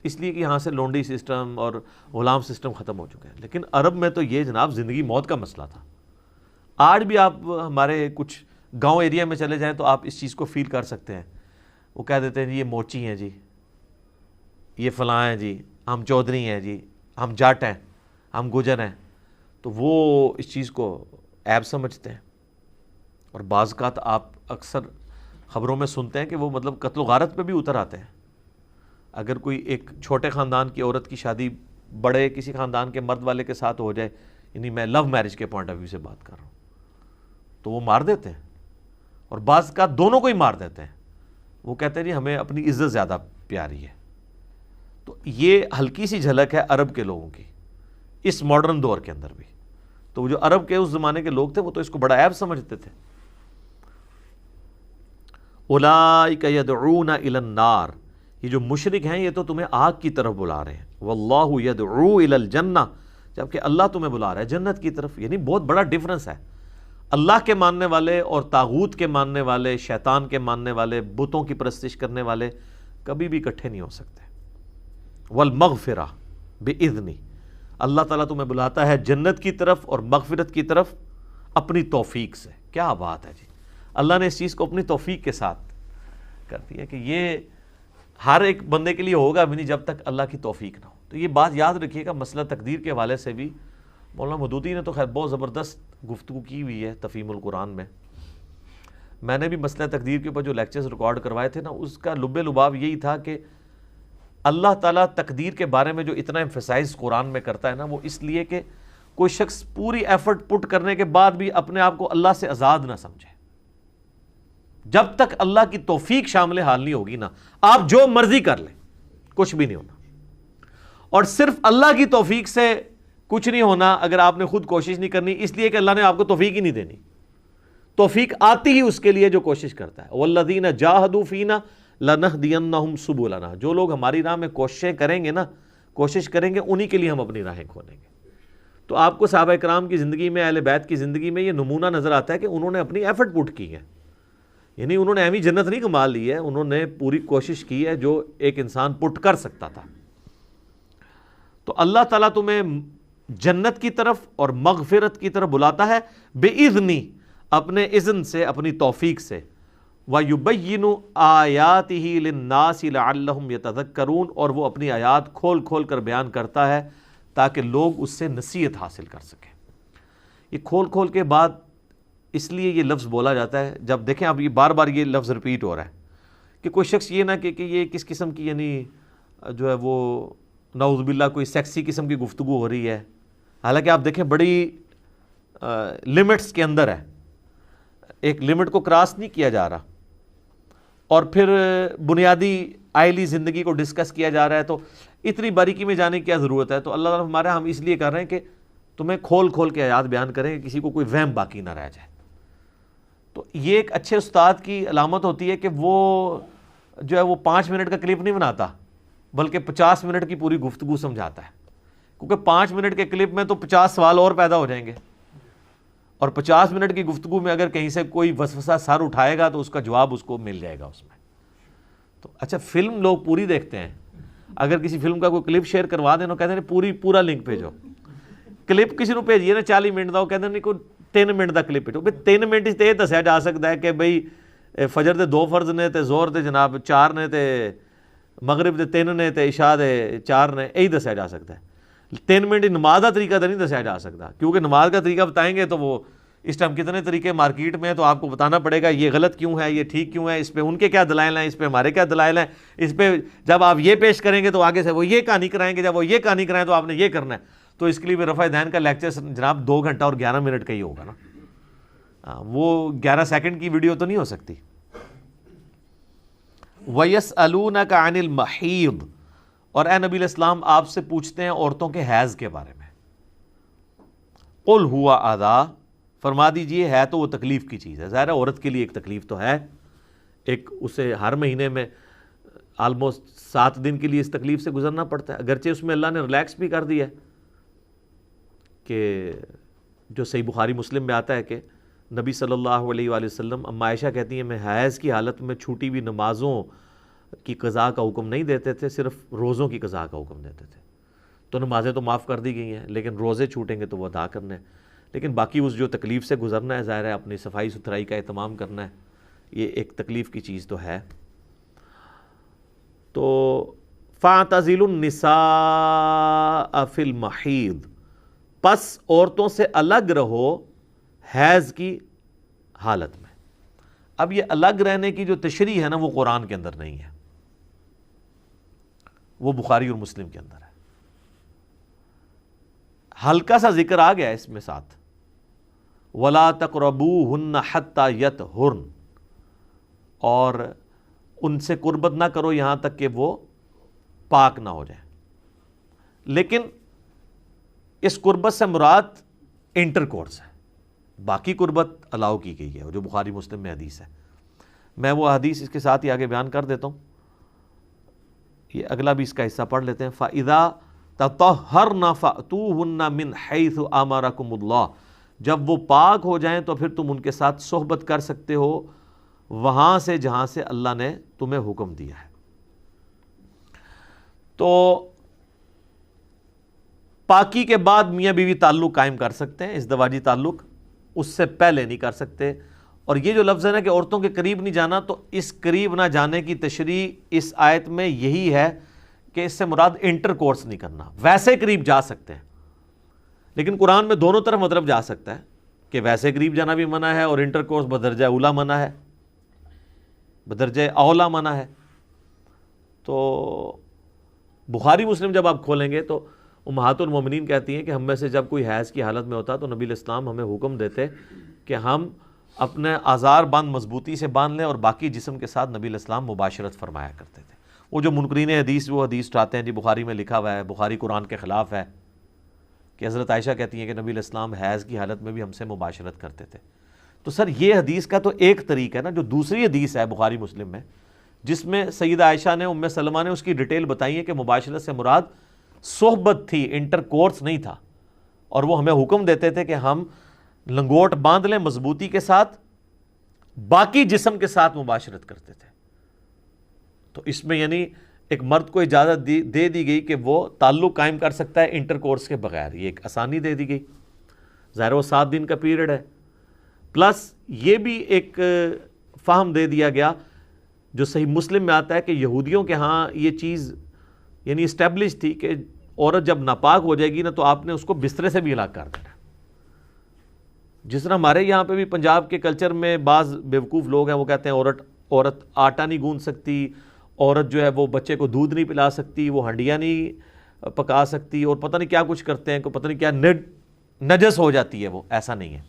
اس لیے کہ یہاں سے لونڈی سسٹم اور غلام سسٹم ختم ہو چکے ہیں. لیکن عرب میں تو یہ جناب زندگی موت کا مسئلہ تھا. آج بھی آپ ہمارے کچھ گاؤں ایریا میں چلے جائیں تو آپ اس چیز کو فیل کر سکتے ہیں. وہ کہہ دیتے ہیں جی یہ موچی ہیں جی، یہ فلاں ہیں جی، ہم چودھری ہیں جی، ہم جٹ ہیں، ہم گجر ہیں. تو وہ اس چیز کو عیب سمجھتے ہیں. اور بعض اوقات آپ اکثر خبروں میں سنتے ہیں کہ وہ مطلب قتل و غارت پہ بھی اتر آتے ہیں. اگر کوئی ایک چھوٹے خاندان کی عورت کی شادی بڑے کسی خاندان کے مرد والے کے ساتھ ہو جائے، یعنی میں لو میرج کے پوائنٹ آف ویو سے بات کر رہا ہوں، تو وہ مار دیتے ہیں. اور بعض کا دونوں کو ہی مار دیتے ہیں. وہ کہتے ہیں جی ہمیں اپنی عزت زیادہ پیاری ہے. تو یہ ہلکی سی جھلک ہے عرب کے لوگوں کی اس ماڈرن دور کے اندر بھی. تو وہ جو عرب کے اس زمانے کے لوگ تھے وہ تو اس کو بڑا عیب سمجھتے تھے. اولئک یدعون الی النار، یہ جو مشرک ہیں یہ تو تمہیں آگ کی طرف بلا رہے ہیں. واللہ یدعو الی الجنہ، جبکہ اللہ تمہیں بلا رہا ہے جنت کی طرف. یعنی بہت بڑا ڈیفرنس ہے. اللہ کے ماننے والے اور طاغوت کے ماننے والے، شیطان کے ماننے والے، بتوں کی پرستش کرنے والے کبھی بھی اکٹھے نہیں ہو سکتے. والمغفرہ بإذنہ، اللہ تعالیٰ تمہیں بلاتا ہے جنت کی طرف اور مغفرت کی طرف اپنی توفیق سے. کیا بات ہے جی, اللہ نے اس چیز کو اپنی توفیق کے ساتھ کر دیا کہ یہ ہر ایک بندے کے لیے ہوگا بھی نہیں جب تک اللہ کی توفیق نہ ہو. تو یہ بات یاد رکھیے گا. مسئلہ تقدیر کے حوالے سے بھی مولانا مودودی نے تو خیر بہت زبردست گفتگو کی ہوئی ہے تفہیم القرآن میں. میں نے بھی مسئلہ تقدیر کے اوپر جو لیکچرز ریکارڈ کروائے تھے نا, اس کا لب لباب یہی تھا کہ اللہ تعالیٰ تقدیر کے بارے میں جو اتنا ایمفیسائز قرآن میں کرتا ہے نا, وہ اس لیے کہ کوئی شخص پوری ایفرٹ پٹ کرنے کے بعد بھی اپنے آپ کو اللہ سے آزاد نہ سمجھے. جب تک اللہ کی توفیق شامل حال نہیں ہوگی نا, آپ جو مرضی کر لیں کچھ بھی نہیں ہونا. اور صرف اللہ کی توفیق سے کچھ نہیں ہونا اگر آپ نے خود کوشش نہیں کرنی, اس لیے کہ اللہ نے آپ کو توفیق ہی نہیں دینی. توفیق آتی ہی اس کے لیے جو کوشش کرتا ہے. وَالَّذِينَ جَاهَدُوا فِينَا لَنَهْدِيَنَّهُمْ سُبُلَنَا. جو لوگ ہماری راہ میں کوششیں کریں گے نا, کوشش کریں گے, انہی کے لیے ہم اپنی راہیں کھولیں گے. تو آپ کو صحابہ کرام کی زندگی میں, اہل بیت کی زندگی میں یہ نمونہ نظر آتا ہے کہ انہوں نے اپنی ایفرٹ پٹ کی ہے. یعنی انہوں نے ایویں جنت نہیں کما لی ہے, انہوں نے پوری کوشش کی ہے جو ایک انسان پٹ کر سکتا تھا. تو اللہ تعالیٰ تمہیں جنت کی طرف اور مغفرت کی طرف بلاتا ہے بِإِذْنِ, اپنے اذن سے, اپنی توفیق سے. وَيُبَيِّنُ آيَاتِهِ لِلنَّاسِ لَعَلَّهُمْ يَتَذَكَّرُونَ, اور وہ اپنی آیات کھول کھول کر بیان کرتا ہے تاکہ لوگ اس سے نصیحت حاصل کر سکیں. یہ کھول کھول کے بعد اس لیے یہ لفظ بولا جاتا ہے, جب دیکھیں اب یہ بار بار یہ لفظ ریپیٹ ہو رہا ہے کہ کوئی شخص یہ نہ کہ یہ کس قسم کی یعنی جو ہے وہ نعوذ باللہ کوئی سیکسی قسم کی گفتگو ہو رہی ہے. حالانکہ آپ دیکھیں بڑی لمٹس کے اندر ہے, ایک لمٹ کو کراس نہیں کیا جا رہا, اور پھر بنیادی آئلی زندگی کو ڈسکس کیا جا رہا ہے. تو اتنی باریکی میں جانے کی کیا ضرورت ہے؟ تو اللہ تعالیٰ ہمارے ہم اس لیے کر رہے ہیں کہ تمہیں کھول کھول کے آیات بیان کریں کہ کسی کو کوئی وہم باقی نہ رہ جائے. تو یہ ایک اچھے استاد کی علامت ہوتی ہے کہ وہ جو ہے وہ 5 منٹ کا کلپ نہیں بناتا بلکہ 50 منٹ کی پوری گفتگو سمجھاتا ہے. کیونکہ 5 منٹ کے کلپ میں تو 50 سوال اور پیدا ہو جائیں گے, اور 50 منٹ کی گفتگو میں اگر کہیں سے کوئی وسوسہ سر اٹھائے گا تو اس کا جواب اس کو مل جائے گا اس میں. تو اچھا فلم لوگ پوری دیکھتے ہیں, اگر کسی فلم کا کوئی کلپ شیئر کروا دینا, کہتے ہیں پورا لنک بھیجو. کلپ کسی کو بھیجیے نا 40 منٹ کا, وہ کہتے ہیں نہیں کوئی 3 منٹ کا کلپ بھیجو. بھائی 3 منٹ سے یہ دسیا جا سکتا ہے کہ بھائی فجر دے 2 فرض نے, تے زہر دے جناب 4 نے, تے مغرب دے 3 نے, تے عشاء دے 4 نے, یہی دسیا جا سکتا ہے. 3 منٹ نماز کا طریقہ تو نہیں دسیا جا سکتا, کیونکہ نماز کا طریقہ بتائیں گے تو وہ اس ٹائم کتنے طریقے مارکیٹ میں ہیں, تو آپ کو بتانا پڑے گا یہ غلط کیوں ہے, یہ ٹھیک کیوں ہے, اس پہ ان کے کیا دلائل ہیں, اس پہ ہمارے کیا دلائل ہیں, اس پہ جب آپ یہ پیش کریں گے تو آگے سے وہ یہ کہانی کرائیں گے, جب وہ یہ کہانی کرائیں تو آپ نے یہ کرنا ہے. تو اس کے لیے بھی رفع دین کا لیکچر جناب 2 گھنٹہ اور 11 منٹ کا ہی ہوگا نا, وہ 11 سیکنڈ کی ویڈیو تو نہیں ہو سکتی. وَيَسْأَلُونَكَ عَنِ الْمَحِيضِ, اور اے نبی علیہ السلام آپ سے پوچھتے ہیں عورتوں کے حیض کے بارے میں. قُلْ هُوَ أَذًى, فرما دیجئے ہے تو وہ تکلیف کی چیز ہے. ظاہر ہے عورت کے لیے ایک تکلیف تو ہے, ایک اسے ہر مہینے میں آلموسٹ 7 دن کے لیے اس تکلیف سے گزرنا پڑتا ہے. اگرچہ اس میں اللہ نے ریلیکس بھی کر دیا ہے کہ جو صحیح بخاری مسلم میں آتا ہے کہ نبی صلی اللہ علیہ وآلہ وسلم, اما عائشہ کہتی ہیں میں حیض کی حالت میں چھوٹی ہوئی نمازوں کی قضاء کا حکم نہیں دیتے تھے, صرف روزوں کی قضاء کا حکم دیتے تھے. تو نمازیں تو معاف کر دی گئی ہیں, لیکن روزے چھوٹیں گے تو وہ ادا کرنے ہیں. لیکن باقی اس جو تکلیف سے گزرنا ہے, ظاہر ہے اپنی صفائی ستھرائی کا اہتمام کرنا ہے, یہ ایک تکلیف کی چیز تو ہے. تو فَاعْتَزِلُوا النِّسَاءَ فِي الْمَحِيضِ, پس عورتوں سے الگ رہو حیض کی حالت میں. اب یہ الگ رہنے کی جو تشریح ہے نا وہ قرآن کے اندر نہیں ہے, وہ بخاری اور مسلم کے اندر ہے. ہلکا سا ذکر آ گیا اس میں ساتھ, وَلَا تَقْرَبُوهُنَّ حَتَّى يَطْهُرْنَ, اور ان سے قربت نہ کرو یہاں تک کہ وہ پاک نہ ہو جائیں. لیکن اس قربت سے مراد انٹر کورس ہے, باقی قربت الاؤ کی گئی ہے جو بخاری مسلم میں حدیث ہے. میں وہ حدیث اس کے ساتھ ہی آگے بیان کر دیتا ہوں, یہ اگلا بھی اس کا حصہ پڑھ لیتے ہیں. فَإِذَا تَطَهَّرْنَ فَأْتُوهُنَّ مِنْ حَيْثُ أَمَرَكُمُ اللَّهُ, جب وہ پاک ہو جائیں تو پھر تم ان کے ساتھ صحبت کر سکتے ہو وہاں سے جہاں سے اللہ نے تمہیں حکم دیا ہے. تو پاکی کے بعد میاں بیوی تعلق قائم کر سکتے ہیں، ازدواجی تعلق، اس سے پہلے نہیں کر سکتے۔ اور یہ جو لفظ ہے نا کہ عورتوں کے قریب نہیں جانا، تو اس قریب نہ جانے کی تشریح اس آیت میں یہی ہے کہ اس سے مراد انٹر کورس نہیں کرنا۔ ویسے قریب جا سکتے ہیں، لیکن قرآن میں دونوں طرف مطلب جا سکتا ہے کہ ویسے قریب جانا بھی منع ہے اور انٹر کورس بدرجہ اولا منع ہے، بدرجہ اولا منع ہے۔ تو بخاری مسلم جب آپ کھولیں گے تو امہات المومنین کہتی ہیں کہ ہم میں سے جب کوئی حیض کی حالت میں ہوتا تو نبی الاسلام ہمیں حکم دیتے کہ ہم اپنے آزار باندھ مضبوطی سے باندھ لیں اور باقی جسم کے ساتھ نبی الاسلام مباشرت فرمایا کرتے تھے۔ وہ جو منکرین حدیث وہ حدیث اٹھاتے ہیں جی بخاری میں لکھا ہوا ہے، بخاری قرآن کے خلاف ہے، کہ حضرت عائشہ کہتی ہیں کہ نبی الاسلام حیض کی حالت میں بھی ہم سے مباشرت کرتے تھے۔ تو سر یہ حدیث کا تو ایک طریقہ ہے نا، جو دوسری حدیث ہے بخاری مسلم میں جس میں سیدہ عائشہ نے ام سلمہ نے اس کی ڈیٹیل بتائی ہے کہ مباشرت سے مراد صحبت تھی، انٹر کورس نہیں تھا، اور وہ ہمیں حکم دیتے تھے کہ ہم لنگوٹ باندھ لیں مضبوطی کے ساتھ، باقی جسم کے ساتھ مباشرت کرتے تھے۔ تو اس میں یعنی ایک مرد کو اجازت دے دی گئی کہ وہ تعلق قائم کر سکتا ہے انٹر کورس کے بغیر، یہ ایک آسانی دے دی گئی۔ ظاہر وہ 7 دن کا پیریڈ ہے، پلس یہ بھی ایک فہم دے دیا گیا جو صحیح مسلم میں آتا ہے کہ یہودیوں کے ہاں یہ چیز یعنی اسٹیبلش تھی کہ عورت جب ناپاک ہو جائے گی نا تو آپ نے اس کو بسترے سے بھی ہلاک کر دینا۔ جس طرح ہمارے یہاں پہ بھی پنجاب کے کلچر میں بعض بیوقوف لوگ ہیں، وہ کہتے ہیں عورت آٹا نہیں گوندھ سکتی، عورت جو ہے وہ بچے کو دودھ نہیں پلا سکتی، وہ ہنڈیاں نہیں پکا سکتی، اور پتہ نہیں کیا کچھ کرتے ہیں، پتہ نہیں کیا نجس ہو جاتی ہے وہ۔ ایسا نہیں ہے،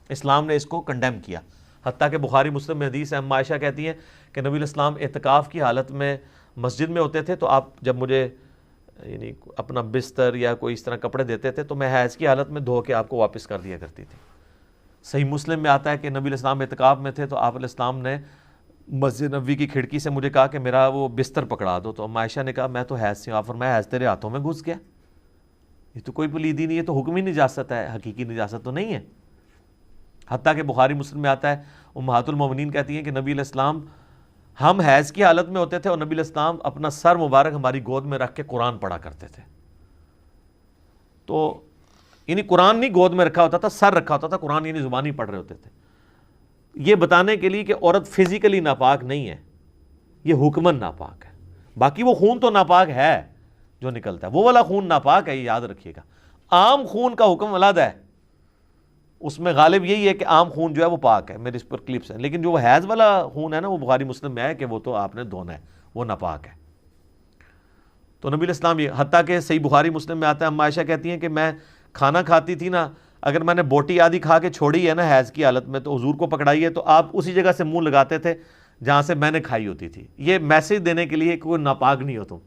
اسلام نے اس کو کنڈیم کیا۔ حتیٰ کہ بخاری مسلم میں حدیث ہے، ام عائشہ کہتی ہیں کہ نبی الاسلام اعتکاف کی حالت میں مسجد میں ہوتے تھے تو آپ جب مجھے یعنی اپنا بستر یا کوئی اس طرح کپڑے دیتے تھے تو میں حیض کی حالت میں دھو کے آپ کو واپس کر دیا کرتی تھی۔ صحیح مسلم میں آتا ہے کہ نبی الاسلام اعتکاف میں تھے تو آپ علیہ السلام نے مسجد نبوی کی کھڑکی سے مجھے کہا کہ میرا وہ بستر پکڑا دو، تو ام عائشہ نے کہا میں تو حیض سے ہوں۔ آپ فرمایا حیض تیرے ہاتھوں میں گھس گیا؟ یہ تو کوئی پلیدی نہیں ہے، تو حکمی نجاست ہے، حقیقی نجاست تو نہیں ہے۔ حتیٰ کہ بخاری مسلم میں آتا ہے امہات المومنین کہتی ہیں کہ نبی علیہ السلام ہم حیض کی حالت میں ہوتے تھے اور نبی علیہ السلام اپنا سر مبارک ہماری گود میں رکھ کے قرآن پڑھا کرتے تھے۔ تو یعنی قرآن نہیں گود میں رکھا ہوتا تھا، سر رکھا ہوتا تھا، قرآن یعنی زبانی پڑھ رہے ہوتے تھے۔ یہ بتانے کے لیے کہ عورت فزیکلی ناپاک نہیں ہے، یہ حکمن ناپاک ہے۔ باقی وہ خون تو ناپاک ہے جو نکلتا ہے، وہ والا خون ناپاک ہے، یہ یاد رکھیے گا۔ عام خون کا حکم علیحدہ ہے، اس میں غالب یہی ہے کہ عام خون جو ہے وہ پاک ہے، میرے اس پر کلپس ہیں، لیکن جو وہ حیض والا خون ہے نا وہ بخاری مسلم میں ہے کہ وہ تو آپ نے دھونا ہے، وہ ناپاک ہے۔ تو نبی الاسلام یہ حتیٰ کہ صحیح بخاری مسلم میں آتا ہے، ام عائشہ کہتی ہیں کہ میں کھانا کھاتی تھی نا، اگر میں نے بوٹی آدھی کھا کے چھوڑی ہے نا حیض کی حالت میں تو حضور کو پکڑائی ہے تو آپ اسی جگہ سے منہ لگاتے تھے جہاں سے میں نے کھائی ہوتی تھی۔ یہ میسج دینے کے لیے کوئی ناپاک نہیں ہو تم۔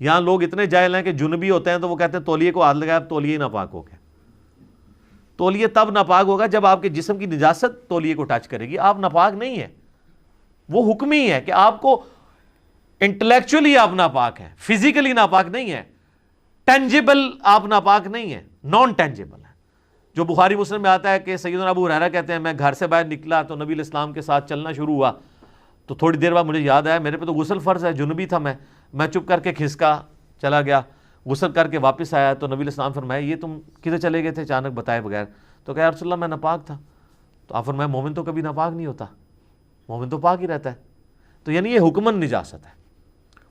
یہاں لوگ اتنے جاہل ہیں کہ جنبی ہوتے ہیں تو وہ کہتے ہیں تولیے کو ہاتھ لگایا اب تولیے ہی ناپاک ہو گیا۔ تولیے تب ناپاک ہوگا جب آپ کے جسم کی نجاست تولیے کو ٹچ کرے گی، آپ ناپاک نہیں ہیں۔ وہ حکمی ہے کہ آپ کو انٹلیکچولی آپ ناپاک ہیں، فزیکلی ناپاک نہیں ہیں، ٹینجیبل آپ ناپاک نہیں ہیں، نان ٹینجیبل ہے۔ جو بخاری مسلم میں آتا ہے کہ سیدنا ابو ہریرہ کہتے ہیں میں گھر سے باہر نکلا تو نبی علیہ السلام کے ساتھ چلنا شروع ہوا تو تھوڑی دیر بعد مجھے یاد آیا میرے پہ تو غسل فرض ہے، جنبی تھا میں چپ کر کے کھسکا چلا گیا، غسل کر کے واپس آیا تو نبی علیہ السلام فرمایا یہ تم کدھر چلے گئے تھے اچانک بتائے بغیر؟ تو کہا یا رسول اللہ میں ناپاک تھا۔ تو آپ فرمایا مومن تو کبھی ناپاک نہیں ہوتا، مومن تو پاک ہی رہتا ہے۔ تو یعنی یہ حکمن نجاست ہے۔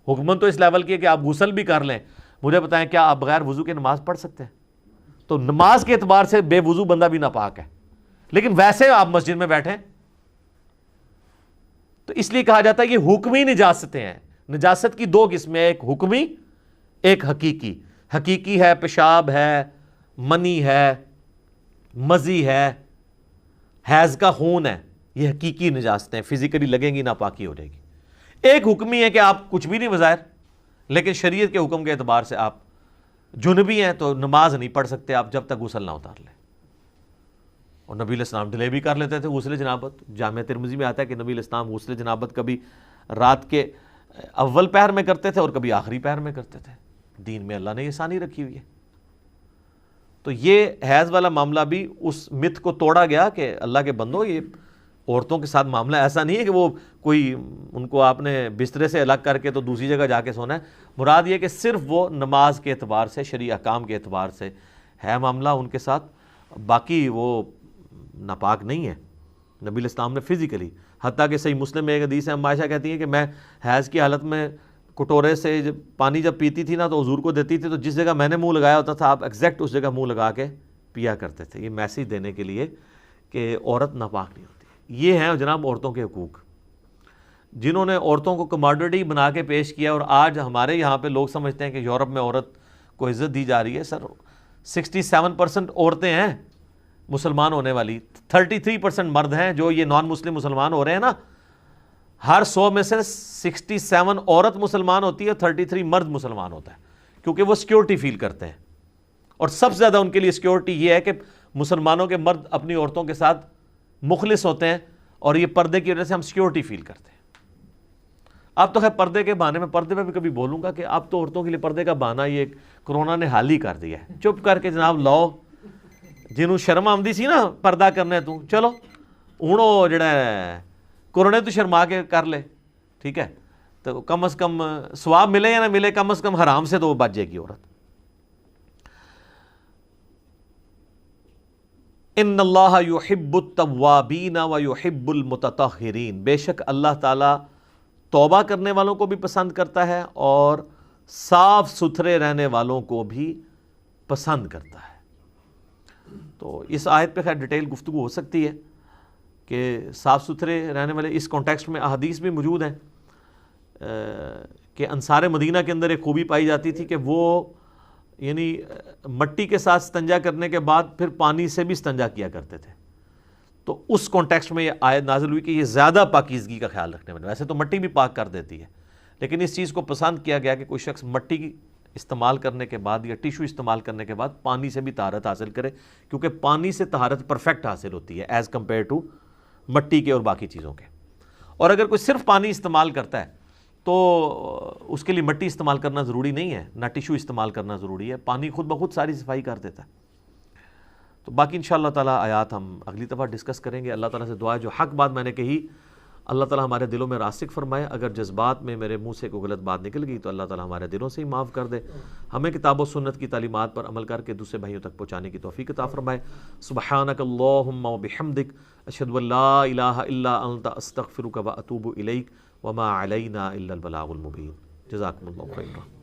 حکمن تو اس لیول کی ہے کہ آپ غسل بھی کر لیں، مجھے بتائیں کیا آپ بغیر وضو کے نماز پڑھ سکتے ہیں؟ تو نماز کے اعتبار سے بے وضو بندہ بھی ناپاک ہے، لیکن ویسے آپ مسجد میں بیٹھیں تو اس لیے کہا جاتا ہے یہ حکمی نجاستیں ہیں۔ نجاست کی 2 قسمیں، ایک حکمی ایک حقیقی۔ حقیقی ہے پیشاب ہے، منی ہے، مزی ہے، حیض کا خون ہے، یہ حقیقی نجاستیں فزیکلی لگیں گی ناپاکی ہو جائے گی۔ ایک حکمی ہے کہ آپ کچھ بھی نہیں بظاہر، لیکن شریعت کے حکم کے اعتبار سے آپ جنبی ہیں تو نماز نہیں پڑھ سکتے آپ جب تک غسل نہ اتار لیں۔ اور نبی علیہ السلام ڈیلے بھی کر لیتے تھے غسل جنابت۔ جامع ترمذی میں آتا ہے کہ نبی علیہ السلام غسل جنابت کبھی رات کے اول پہر میں کرتے تھے اور کبھی آخری پہر میں کرتے تھے۔ دین میں اللہ نے یہ آسانی رکھی ہوئی ہے۔ تو یہ حیض والا معاملہ بھی اس مت کو توڑا گیا کہ اللہ کے بندو یہ عورتوں کے ساتھ معاملہ ایسا نہیں ہے کہ وہ کوئی ان کو آپ نے بسترے سے الگ کر کے تو دوسری جگہ جا کے سونا ہے. مراد یہ کہ صرف وہ نماز کے اعتبار سے، شرعی احکام کے اعتبار سے ہے معاملہ ان کے ساتھ، باقی وہ ناپاک نہیں ہے. نبی علیہ السلام نے فزیکلی، حتیٰ کہ صحیح مسلم میں ایک حدیث ہے، ام عائشہ کہتی ہیں کہ میں حیض کی حالت میں کٹورے سے پانی جب پیتی تھی نا تو حضور کو دیتی تھی، تو جس جگہ میں نے منہ لگایا ہوتا تھا آپ ایگزیکٹ اس جگہ منہ لگا کے پیا کرتے تھے. یہ میسیج دینے کے لیے کہ عورت ناپاک نہیں ہوتی. یہ ہیں جناب عورتوں کے حقوق، جنہوں نے عورتوں کو کماڈیٹی بنا کے پیش کیا. اور آج ہمارے یہاں پہ لوگ سمجھتے ہیں کہ یورپ میں عورت کو عزت دی جا رہی ہے. سر 67% عورتیں ہیں مسلمان ہونے والی، 33% مرد ہیں جو یہ نان مسلم مسلمان ہو رہے ہیں نا. ہر 100 میں سے 67 عورت مسلمان ہوتی ہے، 33 مرد مسلمان ہوتا ہے، کیونکہ وہ سیکیورٹی فیل کرتے ہیں. اور سب سے زیادہ ان کے لیے سیکیورٹی یہ ہے کہ مسلمانوں کے مرد اپنی عورتوں کے ساتھ مخلص ہوتے ہیں، اور یہ پردے کی وجہ سے ہم سیکیورٹی فیل کرتے ہیں. اب تو خیر پردے کے بہانے میں، پردے پہ بھی کبھی بولوں گا کہ اب تو عورتوں کے لیے پردے کا بہانہ یہ کرونا نے حال ہی کر دیا ہے. چپ کر کے جناب لاؤ، جنہوں شرم آمدی سی نا پردہ کرنے تو چلو ہوں جڑا ہے کورونے تو شرما کے کر لے، ٹھیک ہے، تو کم از کم ثواب ملے یا نہ ملے، کم از کم حرام سے تو وہ بچ جائے گی عورت. ان اللہ یحب التوابین ویحب المتطہرین، بے شک اللہ تعالیٰ توبہ کرنے والوں کو بھی پسند کرتا ہے اور صاف ستھرے رہنے والوں کو بھی پسند کرتا ہے. تو اس آیت پہ خیر ڈیٹیل گفتگو ہو سکتی ہے کہ صاف ستھرے رہنے والے، اس کانٹیکسٹ میں احادیث بھی موجود ہیں کہ انصار مدینہ کے اندر ایک خوبی پائی جاتی تھی کہ وہ یعنی مٹی کے ساتھ استنجا کرنے کے بعد پھر پانی سے بھی استنجا کیا کرتے تھے. تو اس کانٹیکسٹ میں یہ آیت نازل ہوئی کہ یہ زیادہ پاکیزگی کا خیال رکھنے والے، ویسے تو مٹی بھی پاک کر دیتی ہے، لیکن اس چیز کو پسند کیا گیا کہ کوئی شخص مٹی کی استعمال کرنے کے بعد یا ٹیشو استعمال کرنے کے بعد پانی سے بھی طہارت حاصل کرے، کیونکہ پانی سے طہارت پرفیکٹ حاصل ہوتی ہے ایز کمپیئر ٹو مٹی کے اور باقی چیزوں کے. اور اگر کوئی صرف پانی استعمال کرتا ہے تو اس کے لیے مٹی استعمال کرنا ضروری نہیں ہے، نہ ٹیشو استعمال کرنا ضروری ہے، پانی خود بخود ساری صفائی کر دیتا ہے. تو باقی انشاءاللہ تعالیٰ آیات ہم اگلی دفعہ ڈسکس کریں گے. اللہ تعالیٰ سے دعا ہے جو حق بات میں نے کہی اللہ تعالیٰ ہمارے دلوں میں راسخ فرمائے. اگر جذبات میں میرے منہ سے کوئی غلط بات نکل گئی تو اللہ تعالیٰ ہمارے دلوں سے ہی معاف کر دے. ہمیں کتاب و سنت کی تعلیمات پر عمل کر کے دوسرے بھائیوں تک پہنچانے کی توفیق عطا فرمائے. سبحانک اللہم و بحمدک، اشہد ان لا الہ الا انت، استغفرک و اتوب الیک، وما علینا الا البلاغ المبین. جزاکم اللہ خیرا.